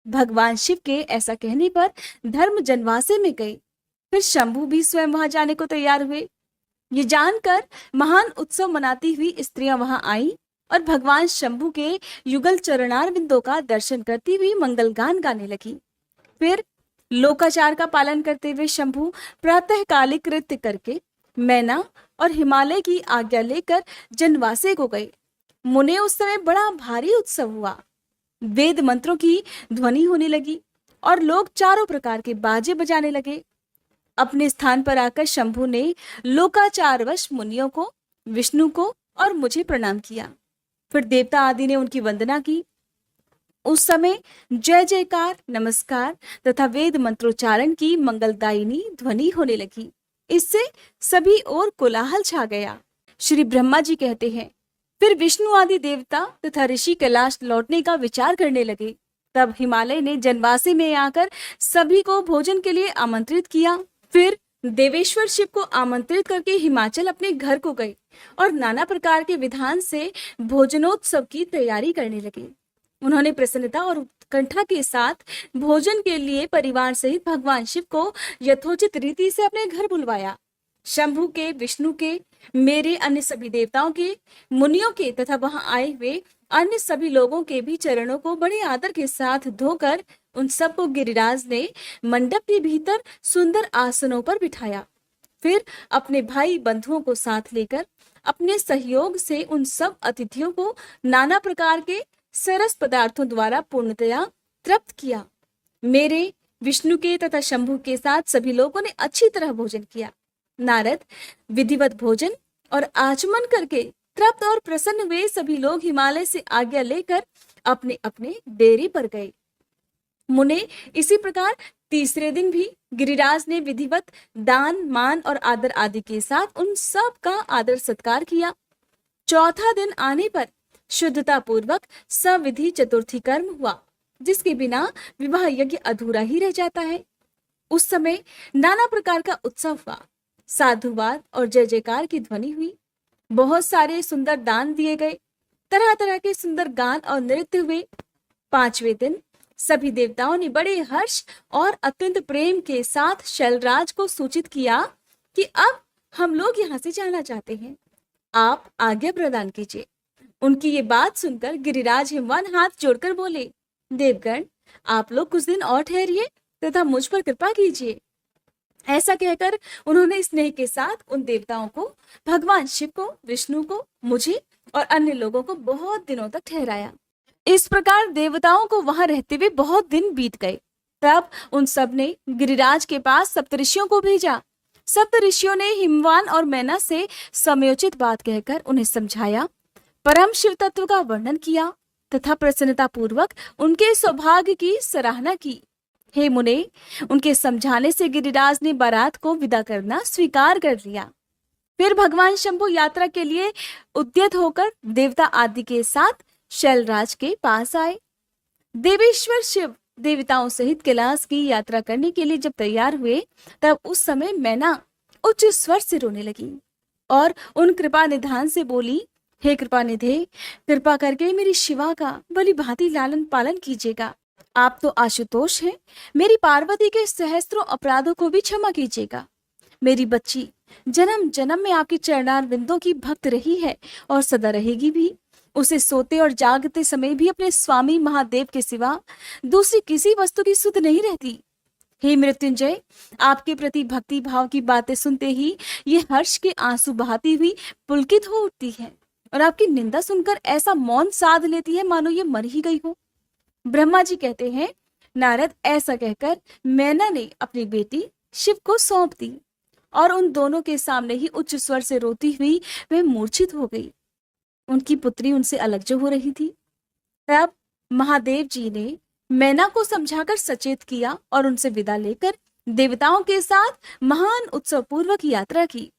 भगवान शिव के ऐसा कहने पर धर्म जनवासे में गए। फिर शंभु भी स्वयं वहां जाने को तैयार हुए। ये जानकर महान उत्सव मनाती हुई स्त्रियां वहां आई और भगवान शंभु के युगल चरणार बिंदों का दर्शन करती हुई मंगल गान गाने लगी। फिर लोकाचार का पालन करते हुए शंभु प्रातःकालिक कृत्य करके मैना और हिमालय की आज्ञा लेकर जनवासे को गए। मुने उस समय बड़ा भारी उत्सव हुआ। वेद मंत्रों की ध्वनि होने लगी और लोग चारों प्रकार के बाजे बजाने लगे। अपने स्थान पर आकर शंभु ने लोकाचारवश मुनियों को, विष्णु को और मुझे प्रणाम किया। फिर देवता आदि ने उनकी वंदना की। उस समय जय जयकार, नमस्कार तथा वेद मंत्रोच्चारण की मंगलदायिनी ध्वनि होने लगी। इससे सभी ओर कोलाहल छा गया। श्री ब्रह्मा जी कहते हैं, फिर विष्णु आदि देवता तथा ऋषि कैलाश लौटने का विचार करने लगे। तब हिमालय ने जनवासे में आकर सभी को भोजन के लिए आमंत्रित किया। फिर देवेश्वर शिव को आमंत्रित करके हिमाचल अपने घर को गए और नाना प्रकार के विधान से भोजनोत्सव की तैयारी करने लगे। उन्होंने प्रसन्नता और उत्कंठा के साथ भोजन के लिए परिवार सहित भगवान शिव को यथोचित रीति से अपने घर बुलवाया। शंभु के, विष्णु के, मेरे, अन्य सभी देवताओं के, मुनियों के तथा वहां आए हुए अन्य सभी लोगों के भी चरणों को बड़े आदर के साथ धोकर उन सबको गिरिराज ने मंडप के भीतर सुंदर आसनों पर बिठाया। फिर अपने भाई बंधुओं को साथ लेकर अपने सहयोग से उन सब अतिथियों को नाना प्रकार के सरस पदार्थों द्वारा पूर्णतया तृप्त किया। मेरे, विष्णु के तथा शंभु के साथ सभी लोगों ने अच्छी तरह भोजन किया। नारद विधिवत भोजन और आचमन करके तृप्त और प्रसन्न हुए सभी लोग हिमालय से आज्ञा लेकर अपने अपने डेरे पर गए। मुने इसी प्रकार तीसरे दिन भी गिरिराज ने विधिवत दान, मान और आदर आदि के साथ उन सब का आदर सत्कार किया। चौथा दिन आने पर शुद्धता पूर्वक सविधि चतुर्थी कर्म हुआ, जिसके बिना विवाह यज्ञ अधूरा ही रह जाता है। उस समय नाना प्रकार का उत्सव हुआ, साधुवाद और जय जयकार की ध्वनि हुई। बहुत सारे सुंदर दान दिए गए, तरह तरह के सुंदर गान और नृत्य हुए। पांचवें दिन सभी देवताओं ने बड़े हर्ष और अत्यंत प्रेम के साथ शैलराज को सूचित किया कि अब हम लोग यहाँ से जाना चाहते हैं, आप आज्ञा प्रदान कीजिए। उनकी ये बात सुनकर गिरिराज हिमवान हाथ जोड़कर बोले, देवगण, आप लोग कुछ दिन और ठहरिए तथा मुझ पर कृपा कीजिए। ऐसा कहकर उन्होंने स्नेह के साथ उन देवताओं को, भगवान शिव को, विष्णु को, मुझे और अन्य लोगों को बहुत दिनों तक ठहराया। इस प्रकार देवताओं को वहां रहते हुए बहुत दिन बीत गए। तब उन सब ने गिरिराज के पास सप्तऋषियों को भेजा। सप्तऋषियों ने हिमवान और मैना से समयोचित बात कहकर उन्हें समझाया, परम शिव तत्व का वर्णन किया तथा प्रसन्नता पूर्वक उनके सौभाग्य की सराहना की। हे मुने, उनके समझाने से गिरिराज ने बारात को विदा करना स्वीकार कर लिया। फिर भगवान शंभु यात्रा के लिए उद्यत होकर देवता आदि के साथ शैलराज के पास आए। देवेश्वर शिव देवताओं सहित कैलाश की यात्रा करने के लिए जब तैयार हुए, तब उस समय मैना उच्च स्वर से रोने लगी और उन कृपा निधान से बोली, हे कृपा निधे, कृपा करके मेरी शिवा का भली भांति लालन पालन कीजिएगा। आप तो आशुतोष हैं, मेरी पार्वती के सहस्त्रों अपराधों को भी क्षमा कीजिएगा। मेरी बच्ची जन्म जन्म में आपके चरणार बिंदों की भक्त रही है और सदा रहेगी भी। उसे सोते और जागते समय भी अपने स्वामी महादेव के सिवा दूसरी किसी वस्तु की सुध नहीं रहती। हे मृत्युंजय, आपके प्रति भक्ति भाव की बातें सुनते ही ये हर्ष के आंसू बहाती हुई पुलकित हो उठती है और आपकी निंदा सुनकर ऐसा मौन साध लेती है मानो ये मर ही गई हो। ब्रह्मा जी कहते हैं, नारद ऐसा कहकर मैना ने अपनी बेटी शिव को सौंप दी और उन दोनों के सामने ही उच्च स्वर से रोती हुई वह मूर्छित हो गई। उनकी पुत्री उनसे अलग जो हो रही थी। तब महादेव जी ने मैना को समझाकर सचेत किया और उनसे विदा लेकर देवताओं के साथ महान उत्सव पूर्वक यात्रा की।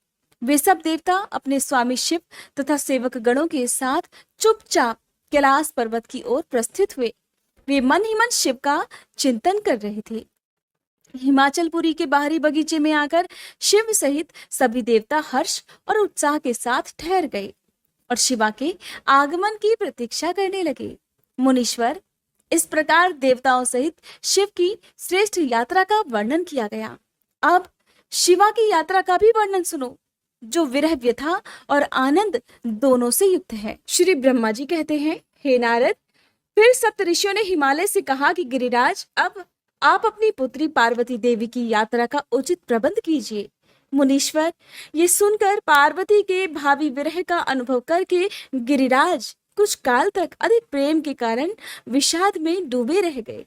वे सब देवता अपने स्वामी शिव तथा सेवक गणों के साथ चुपचाप कैलाश पर्वत की ओर प्रस्थित हुए। वे मन ही मन शिव का चिंतन कर रहे थे। हिमाचलपुरी के बाहरी बगीचे में आकर शिव सहित सभी देवता हर्ष और उत्साह के साथ ठहर गए और शिवा के आगमन की प्रतीक्षा करने लगे। मुनीश्वर, इस प्रकार देवताओं सहित शिव की श्रेष्ठ यात्रा का वर्णन किया गया। अब शिवा की यात्रा का भी वर्णन सुनो, जो विरह व्यथा और आनंद दोनों से युक्त है। श्री ब्रह्मा जी कहते हैं, हे नारद, फिर सप्तऋषियों ने हिमालय से कहा कि गिरिराज, अब आप अपनी पुत्री पार्वती देवी की यात्रा का उचित प्रबंध कीजिए। मुनीश्वर, ये सुनकर पार्वती के भावी विरह का अनुभव करके गिरिराज कुछ काल तक अधिक प्रेम के कारण विषाद में डूबे रह गए।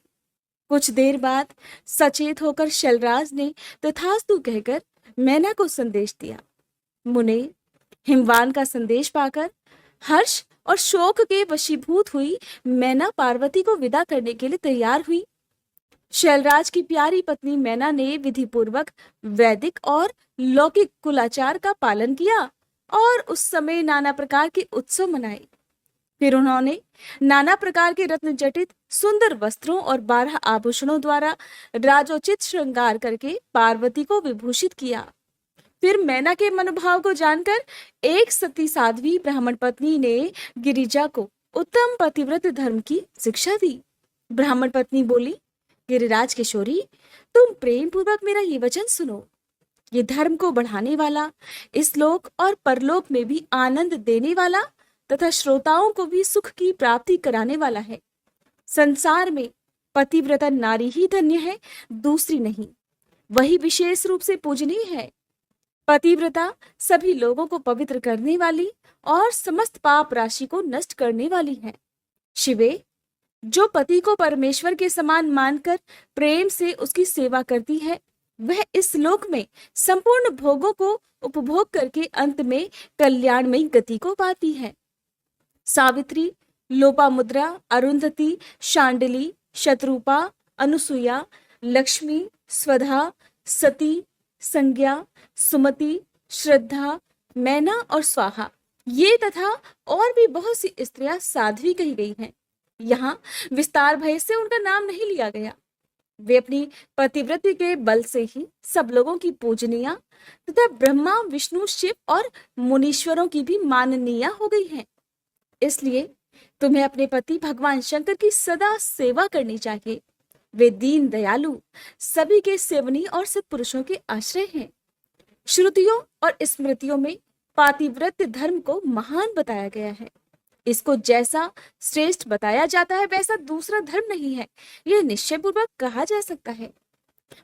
कुछ देर बाद सचेत होकर शैलराज ने तथास्तु कहकर मैना को संदेश दिया। मुने, हिमवान का संदेश पाकर हर्ष और शोक के वशीभूत हुई मैना पार्वती को विदा करने के लिए तैयार हुई। शैलराज की प्यारी पत्नी मैना ने विधि पूर्वक वैदिक और लौकिक कुलाचार का पालन किया और उस समय नाना प्रकार के उत्सव मनाए। फिर उन्होंने नाना प्रकार के रत्न जटित सुंदर वस्त्रों और 12 आभूषणों द्वारा राजोचित श्रृंगार करके पार्वती को विभूषित किया। फिर मैना के मनोभाव को जानकर एक सती साध्वी ब्राह्मण पत्नी ने गिरिजा को उत्तम पतिव्रत धर्म की शिक्षा दी। ब्राह्मण पत्नी बोली, गिरिराज किशोरी, तुम प्रेम पूर्वक मेरा ये वचन सुनो। ये धर्म को बढ़ाने वाला, इस लोक और परलोक में भी आनंद देने वाला तथा श्रोताओं को भी सुख की प्राप्ति कराने वाला है। संसार में पतिव्रता नारी ही धन्य है, दूसरी नहीं। वही विशेष रूप से पूजनीय है। पतिव्रता सभी लोगों को पवित्र करने वाली और समस्त पाप राशि को नष्ट करने वाली है। शिवे, जो पति को परमेश्वर के समान मानकर प्रेम से उसकी सेवा करती है, वह इस लोक में संपूर्ण भोगों को उपभोग करके अंत में कल्याणमयी गति को पाती है। सावित्री, लोपामुद्रा, अरुंधति, शांडिली, शत्रुपा, अनुसुईया, लक्ष्मी, स्वधा, सती, संज्ञा, सुमति, श्रद्धा, मैना और स्वाहा, ये तथा और भी बहुत सी स्त्रियां साध्वी कही गई हैं। यहाँ विस्तार भय से उनका नाम नहीं लिया गया। वे अपनी पतिव्रति के बल से ही सब लोगों की पूजनीय तथा ब्रह्मा, विष्णु, शिव और मुनीश्वरों की भी माननीय हो गई हैं। इसलिए तुम्हें अपने पति भगवान शंकर की सदा सेवा करनी चाहिए। वे दीन दयालु, सभी के सेवनी और सत्पुरुषों के आश्रय हैं। श्रुतियों और स्मृतियों में पातिव्रत्य धर्म को महान बताया गया है। इसको जैसा श्रेष्ठ बताया जाता है वैसा दूसरा धर्म नहीं है, यह निश्चय पूर्वक कहा जा सकता है।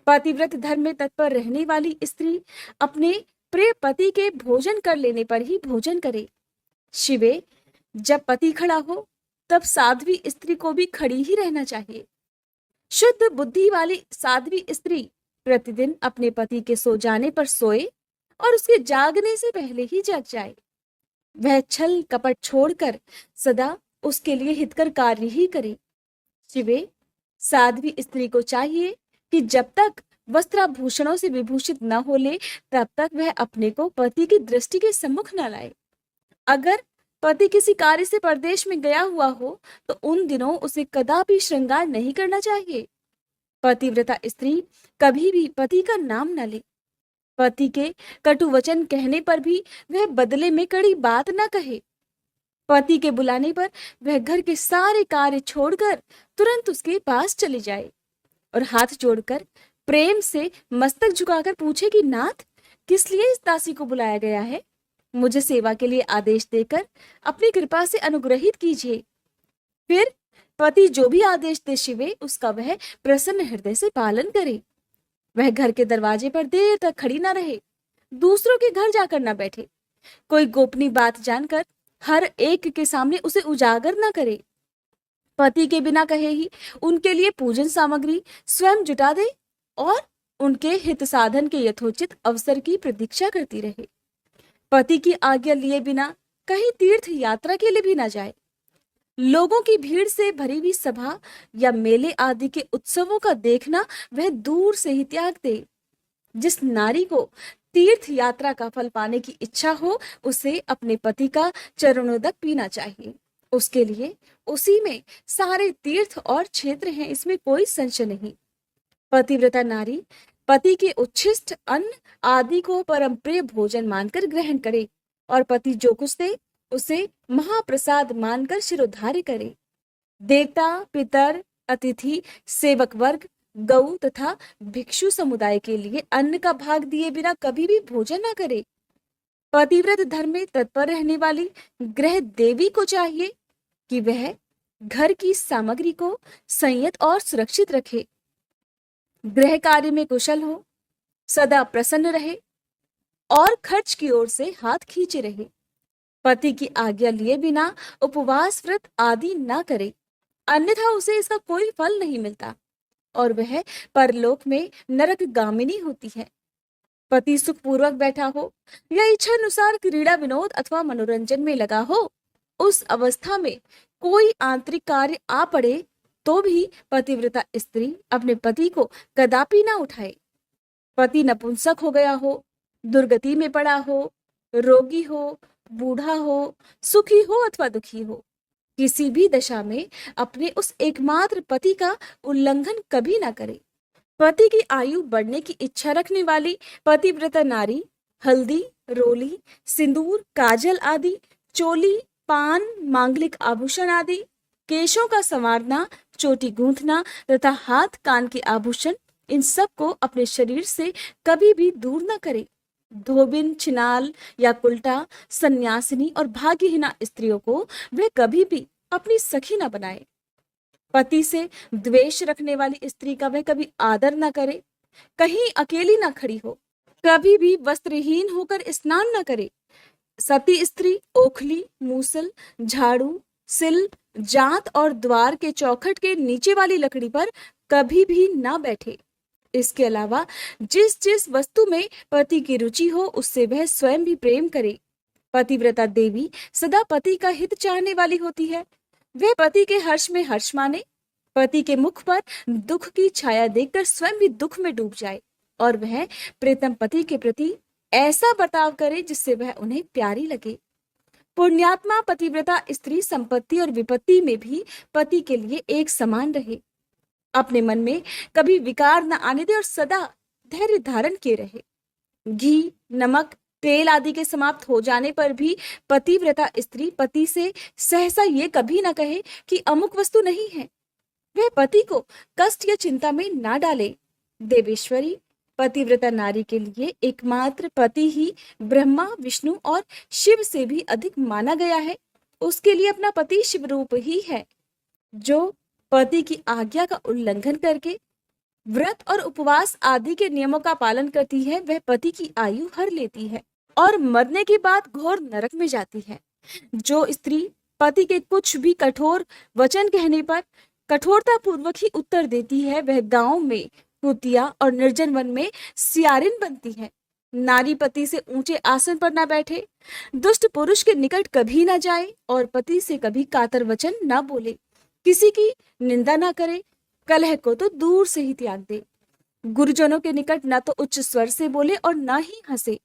पातिव्रत धर्म में तत्पर रहने वाली स्त्री अपने प्रिय पति के भोजन कर लेने पर ही भोजन करे। शिवे, जब पति खड़ा हो तब साध्वी स्त्री को भी खड़ी ही रहना चाहिए। शुद्ध बुद्धि वाली साध्वी स्त्री प्रतिदिन अपने पति के सो जाने पर सोए और उसके जागने से पहले ही जग जाए। वह छल कपट छोड़कर सदा उसके लिए हितकर कार्य ही करे। शिवे, साध्वी स्त्री को चाहिए कि जब तक वस्त्राभूषणों से विभूषित न हो ले तब तक वह अपने को पति की दृष्टि के सम्मुख न लाए। अगर पति किसी कार्य से परदेश में गया हुआ हो तो उन दिनों उसे कदापि श्रृंगार नहीं करना चाहिए। पतिव्रता स्त्री कभी भी पति का नाम न ले। पति के कटु वचन कहने पर भी वह बदले में कड़ी बात न कहे। पति के बुलाने पर वह घर के सारे कार्य छोड़कर तुरंत उसके पास चली जाए और हाथ जोड़कर प्रेम से मस्तक झुकाकर पूछे कि नाथ, किस लिए इस दासी को बुलाया गया है? मुझे सेवा के लिए आदेश देकर अपनी कृपा से अनुग्रहित कीजिए। फिर पति जो भी आदेश दे शिवे, उसका वह प्रसन्न हृदय से पालन करे। वह घर के दरवाजे पर देर तक खड़ी न रहे, दूसरों के घर जाकर न बैठे, कोई गोपनीय बात जानकर हर एक के सामने उसे उजागर न करे। पति के बिना कहे ही उनके लिए पूजन सामग्री स्वयं जुटा दे और उनके हित साधन के यथोचित अवसर की प्रतीक्षा करती रहे। पति की आज्ञा लिए बिना कहीं तीर्थ यात्रा के लिए भी न जाए। लोगों की भीड़ से भरी हुई सभा या मेले आदि के उत्सवों का देखना वह दूर से ही त्याग दे। जिस नारी को तीर्थ यात्रा का फल पाने की इच्छा हो उसे अपने पति का चरणोदक पीना चाहिए। उसके लिए उसी में सारे तीर्थ और क्षेत्र हैं, इसमें कोई संशय नहीं। पतिव्रता नारी पति के उच्छिष्ट अन्न आदि को परम प्रिय भोजन मानकर ग्रहण करे और पति जो कुछ दे उसे महाप्रसाद मानकर शिरोधार्य करे। देवता, पितर, अतिथि, सेवक वर्ग, गौ तथा भिक्षु समुदाय के लिए अन्न का भाग दिए बिना कभी भी भोजन न करे। पतिव्रत धर्म में तत्पर रहने वाली गृह देवी को चाहिए कि वह घर की सामग्री को संयत और सुरक्षित रखे, गृह कार्य में कुशल हो, सदा प्रसन्न रहे और खर्च की ओर से हाथ खींचे रहे। पति की आज्ञा लिए बिना उपवास व्रत आदि न करे, अन्यथा उसे इसका कोई फल नहीं मिलता और वह परलोक में नरक गामिनी होती है। पति सुखपूर्वक बैठा हो या इच्छा अनुसार क्रीड़ा विनोद अथवा मनोरंजन में लगा हो, उस अवस्था में कोई आंतरिक कार्य आ पड़े तो भी पतिव्रता स्त्री अपने पति को कदापि ना उठाए। पति नपुंसक हो गया हो, दुर्गति में पड़ा हो, रोगी हो, बूढ़ा हो, सुखी हो अथवा दुखी हो, किसी भी दशा में अपने उस एकमात्र पति का उल्लंघन कभी ना करे। पति की आयु बढ़ने की इच्छा रखने वाली पतिव्रता नारी हल्दी, रोली, सिंदूर, काजल आदि, चोली, पान, मांगलिक आभूषण आदि, केशों का संवारना, चोटी गूंथना तथा हाथ कान के आभूषण, इन सब को अपने शरीर से कभी भी दूर न करे। धोबिन, छिनाल या कुल्टा, सन्यासिनी और भाग्यहीना स्त्रियों को वे कभी भी अपनी सखी न बनाए। पति से द्वेष रखने वाली स्त्री का वह कभी आदर न करे, कहीं अकेली न खड़ी हो, कभी भी वस्त्रहीन होकर स्नान न करे। सती स्त्री ओखली, मूसल, झाड़ू, सिल, जांत और द्वार के चौखट के नीचे वाली लकड़ी पर कभी भी न बैठे। इसके अलावा जिस जिस वस्तु में पति की रुचि हो उससे वह स्वयं भी प्रेम करे। पतिव्रता देवी सदा पति का हित चाहने वाली होती है। वह पति के हर्ष में हर्ष माने, पति के मुख पर दुख की छाया देखकर स्वयं भी दुख में डूब जाए और वह प्रीतम पति के प्रति ऐसा बर्ताव करे जिससे वह उन्हें प्यारी लगे। पुण्यात्मा पतिव्रता स्त्री संपत्ति और विपत्ति में भी पति के लिए एक समान रहे, अपने मन में कभी विकार न आने दे और सदा धैर्य धारण किए रहे। घी, नमक, तेल आदि के समाप्त हो जाने पर भी पतिव्रता स्त्री पति से सहसा ये कभी न कहे कि अमुक वस्तु नहीं है। वह पति को कष्ट या चिंता में ना डाले। देवेश्वरी पतिव्रता नारी के लिए एकमात्र पति ही ब्रह्मा, विष्णु और शिव से भी अधिक माना गया है। उसके लिए अपना पति शिव रूप ही है। जो पति की आज्ञा का उल्लंघन करके व्रत और उपवास आदि के नियमों का पालन करती है, वह पति की आयु हर लेती है और मरने के बाद घोर नरक में जाती है। जो स्त्री पति के कुछ भी कठोर वचन कहने पर कठोरता पूर्वक ही उत्तर देती है, वह गांव में कुतिया और निर्जन वन में सियारिन बनती है। नारी पति से ऊंचे आसन पर ना बैठे, दुष्ट पुरुष के निकट कभी ना जाए और पति से कभी कातर वचन ना बोले, किसी की निंदा ना करे, कलह को तो दूर से ही त्याग दे। गुरुजनों के निकट ना तो उच्च स्वर से बोले और ना ही हंसे।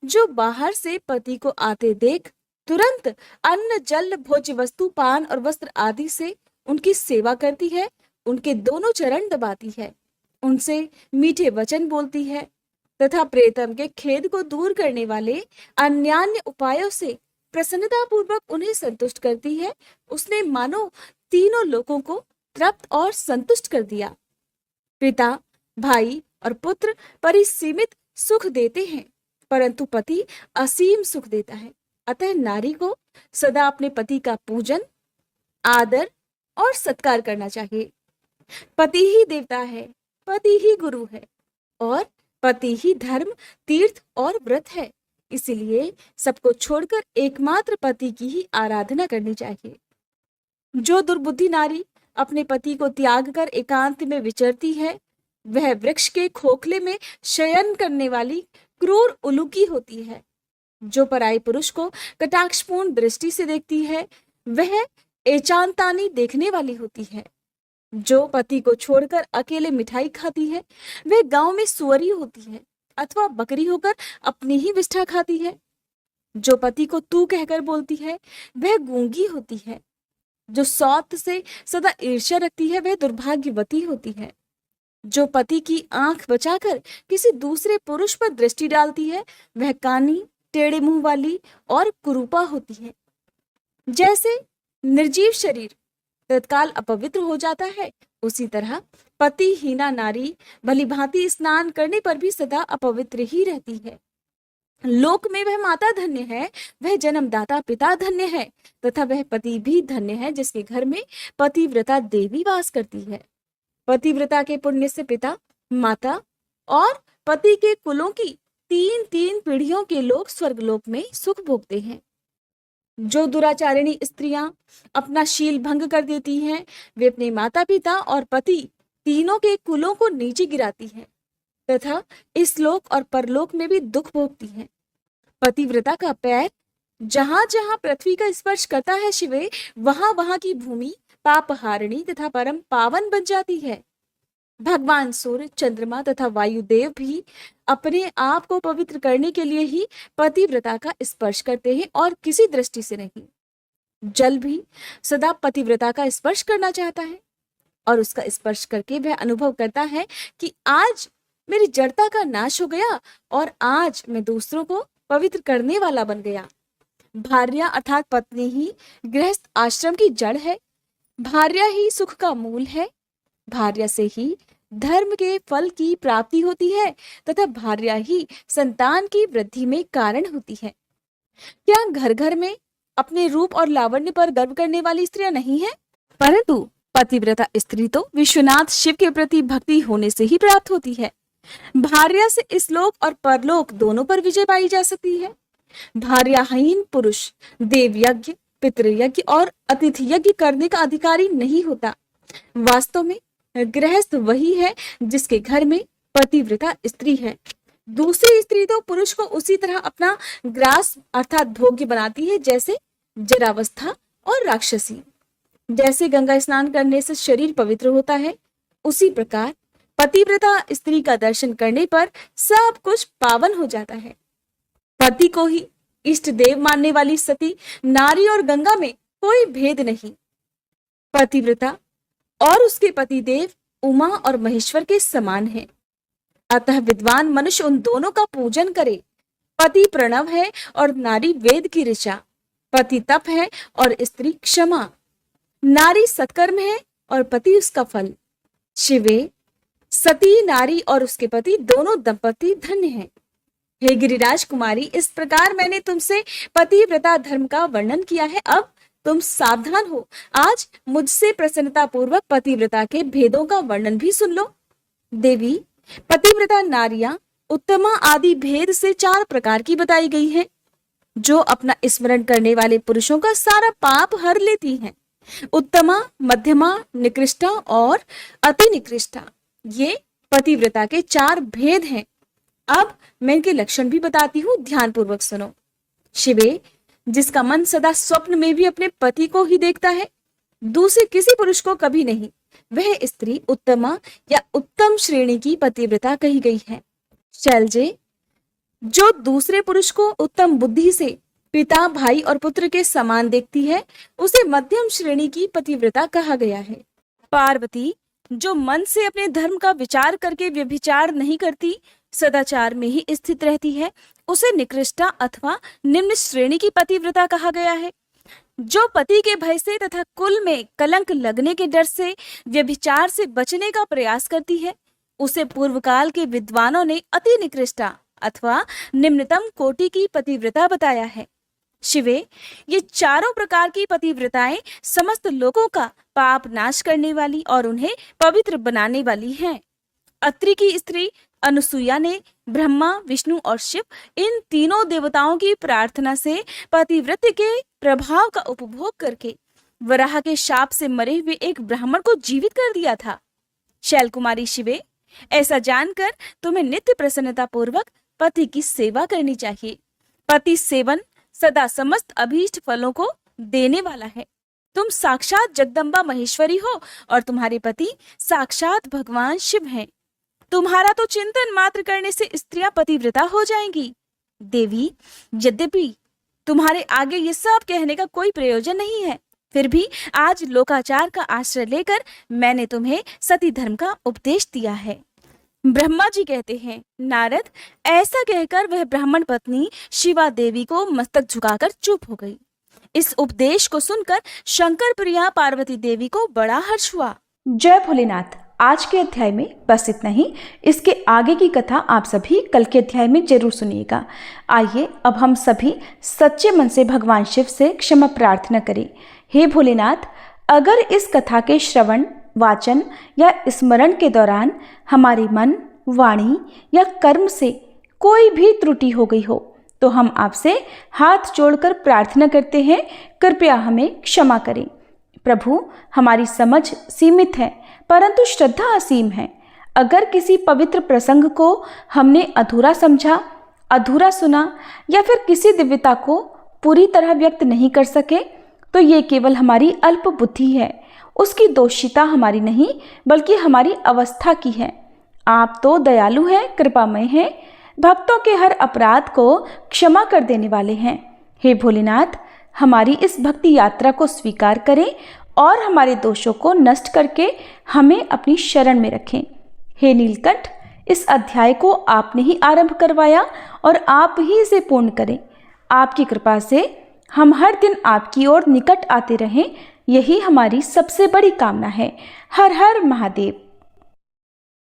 जो बाहर से पति को आते देख तुरंत अन्न, जल, भोज्य वस्तु, पान और वस्त्र आदि से उनकी सेवा करती है, उनके दोनों चरण दबाती है, उनसे मीठे वचन बोलती है तथा प्रेतम के खेद को दूर करने वाले अन्यान्य उपायों से प्रसन्नता पूर्वक उन्हें संतुष्ट करती है, उसने मानो तीनों लोगों को तृप्त और संतुष्ट कर दिया। पिता, भाई और पुत्र परिसीमित सुख देते हैं, परंतु पति असीम सुख देता है। अतः नारी को सदा अपने पति का पूजन, आदर और सत्कार करना चाहिए। पति ही देवता है, पति ही गुरु है और पति ही धर्म, तीर्थ और व्रत है। इसलिए सबको छोड़कर एकमात्र पति की ही आराधना करनी चाहिए। जो दुर्बुद्धि नारी अपने पति को त्याग कर एकांत में विचरती है, वह वृक्ष के खोखले में शयन करने वाली क्रूर उलूकी होती है। जो पराई पुरुष को कटाक्षपूर्ण दृष्टि से देखती है, वह एचांतानी देखने वाली होती है। जो पति को छोड़कर अकेले मिठाई खाती है, वह गांव में सुअरी होती है अथवा बकरी होकर अपनी ही विष्ठा खाती है। जो पति को तू कहकर बोलती है, वह गूंगी होती है। जो सौत से सदा ईर्ष्या रखती है, वह दुर्भाग्यवती होती है। जो पति की आंख बचाकर किसी दूसरे पुरुष पर दृष्टि डालती है, वह कानी, टेढ़े मुंह वाली और कुरूपा होती है। जैसे निर्जीव शरीर तत्काल अपवित्र हो जाता है, उसी तरह पतिहीना नारी भली भांति स्नान करने पर भी सदा अपवित्र ही रहती है। लोक में वह माता धन्य है, वह जन्मदाता पिता धन्य है तथा वह पति भी धन्य है जिसके घर में पतिव्रता देवी वास करती है। पतिव्रता के पुण्य से पिता, माता और पति के कुलों की 3-3 पीढ़ियों के लोग स्वर्गलोक में सुख भोगते हैं। जो दुराचारिणी स्त्रियां अपना शील भंग कर देती हैं, वे अपने माता पिता और पति तीनों के कुलों को नीचे गिराती हैं तथा इस लोक और परलोक में भी दुख भोगती हैं। पतिव्रता का पैर जहां जहां पृथ्वी का स्पर्श करता है शिवे, वहां वहां की भूमि पापहारिणी तथा परम पावन बन जाती है। भगवान सूर्य, चंद्रमा तथा वायुदेव भी अपने आप को पवित्र करने के लिए ही पतिव्रता का स्पर्श करते हैं और किसी दृष्टि से नहीं। जल भी सदा पतिव्रता का स्पर्श करना चाहता है और उसका स्पर्श करके वह अनुभव करता है कि आज मेरी जड़ता का नाश हो गया और आज मैं दूसरों को पवित्र करने वाला बन गया। भार्या अर्थात पत्नी ही गृहस्थ आश्रम की जड़ है। भार्या ही सुख का मूल है। भार्या से ही धर्म के फल की प्राप्ति होती है तथा भार्या ही संतान की वृद्धि में कारण होती है। क्या घर घर में अपने रूप और लावण्य पर गर्व करने वाली स्त्रियां नहीं है? परंतु पतिव्रता स्त्री तो विश्वनाथ शिव के प्रति भक्ति होने से ही प्राप्त होती है। भार्या से इस लोक और परलोक दोनों पर विजय पाई जा सकती है। भार्याहीन पुरुष देव यज्ञ, पितृयज्ञ और अतिथि यज्ञ करने का अधिकारी नहीं होता। वास्तव में गृहस्थ वही है जिसके घर में पतिव्रता स्त्री है। दूसरी स्त्री तो पुरुष को उसी तरह अपना ग्रास अर्थात भोग्य बनाती है जैसे जरावस्था और राक्षसी। जैसे गंगा स्नान करने से शरीर पवित्र होता है, उसी प्रकार पतिव्रता स्त्री का दर्शन करने पर सब कुछ पावन हो जाता है। पति को ही इष्ट देव मानने वाली सती नारी और गंगा में कोई भेद नहीं। पतिव्रता और उसके पति देव उमा और महेश्वर के समान है। अतः विद्वान मनुष्य उन दोनों का पूजन करे। पति प्रणव है और नारी वेद की ऋचा। पति तप है और स्त्री क्षमा। नारी सत्कर्म है और पति उसका फल। शिवे, सती नारी और उसके पति दोनों दंपति धन्य हैं। हे गिरिराज कुमारी, इस प्रकार मैंने तुमसे पतिव्रता धर्म का वर्णन किया है। अब तुम सावधान हो। आज मुझसे प्रसन्नता पूर्वक पतिव्रता के भेदों का वर्णन भी सुन लो। देवी, पतिव्रता नारियां उत्तमा आदि भेद से 4 प्रकार की बताई गई है, जो अपना स्मरण करने वाले पुरुषों का सारा पाप हर लेती हैं। उत्तमा, मध्यमा, निकृष्टा और अति निकृष्टा, ये पतिव्रता के 4 भेद हैं। अब मैं इनके लक्षण भी बताती हूँ, ध्यान पूर्वक सुनो। शिवे, जिसका मन सदा स्वप्न में भी अपने पति को ही देखता है, दूसरे किसी पुरुष को कभी नहीं, वह स्त्री उत्तमा या उत्तम श्रेणी की पतिव्रता कही गई है। शैलजे, जो दूसरे पुरुष को उत्तम बुद्धि से पिता, भाई और पुत्र के समान देखती है, उसे मध्यम श्रेणी की पतिव्रता कहा गया है। पार्वती, जो मन से अपने धर्म का विचार करके व्यभिचार नहीं करती, सदाचार में ही स्थित रहती है, उसे निकृष्टा अथवा निम्न श्रेणी की पतिव्रता कहा गया है। जो पति के भय से तथा कुल में कलंक लगने के डर से व्यभिचार से बचने का प्रयास करती है, उसे पूर्व काल के विद्वानों ने अति निकृष्टा अथवा निम्नतम कोटि की पतिव्रता बताया है। शिवे, ये चारों प्रकार की पतिव्रताएं समस्त लोगों का पाप नाश करने वाली और उन्हें पवित्र बनाने वाली हैं। अत्रि की स्त्री अनुसुईया ने ब्रह्मा, विष्णु और शिव इन तीनों देवताओं की प्रार्थना से पतिव्रत के प्रभाव का उपभोग करके वराह के शाप से मरे हुए एक ब्राह्मण को जीवित कर दिया था। शैल कुमारी शिवे, ऐसा जानकर तुम्हें नित्य प्रसन्नता पूर्वक पति की सेवा करनी चाहिए। पति सेवन सदा समस्त अभीष्ट फलों को देने वाला है। तुम साक्षात जगदम्बा महेश्वरी हो और तुम्हारे पति साक्षात भगवान शिव हैं। तुम्हारा तो चिंतन मात्र करने से स्त्रियां पतिव्रता हो जाएंगी। देवी, यद्यपि तुम्हारे आगे ये सब कहने का कोई प्रयोजन नहीं है, फिर भी आज लोकाचार का आश्रय लेकर मैंने तुम्हें सती धर्म का उपदेश दिया है। ब्रह्मा जी कहते हैं, नारद, ऐसा कहकर वह ब्राह्मण पत्नी शिवा देवी को मस्तक झुकाकर चुप हो गई। इस उपदेश को सुनकर शंकर प्रिया पार्वती देवी को बड़ा हर्ष हुआ। जय भोलेनाथ। आज के अध्याय में बस इतना ही। इसके आगे की कथा आप सभी कल के अध्याय में जरूर सुनिएगा। आइए अब हम सभी सच्चे मन से भगवान शिव से क्षमा प्रार्थना करें। हे भोलेनाथ, अगर इस कथा के श्रवण, वाचन या स्मरण के दौरान हमारे मन, वाणी या कर्म से कोई भी त्रुटि हो गई हो तो हम आपसे हाथ जोड़कर प्रार्थना करते हैं, कृपया हमें क्षमा करें। प्रभु, हमारी समझ सीमित है परंतु श्रद्धा असीम है। अगर किसी पवित्र प्रसंग को हमने अधूरा समझा, अधूरा सुना या फिर किसी दिव्यता को पूरी तरह व्यक्त नहीं कर सके तो ये केवल हमारी अल्प बुद्धि है। उसकी दोषिता हमारी नहीं बल्कि हमारी अवस्था की है। आप तो दयालु हैं, कृपामय हैं, भक्तों के हर अपराध को क्षमा कर देने वाले हैं। हे भोलेनाथ, हमारी इस भक्ति यात्रा को स्वीकार करें और हमारे दोषों को नष्ट करके हमें अपनी शरण में रखें। हे नीलकंठ, इस अध्याय को आपने ही आरंभ करवाया और आप ही इसे पूर्ण करें। आपकी कृपा से हम हर दिन आपकी ओर निकट आते रहें, यही हमारी सबसे बड़ी कामना है। हर हर महादेव।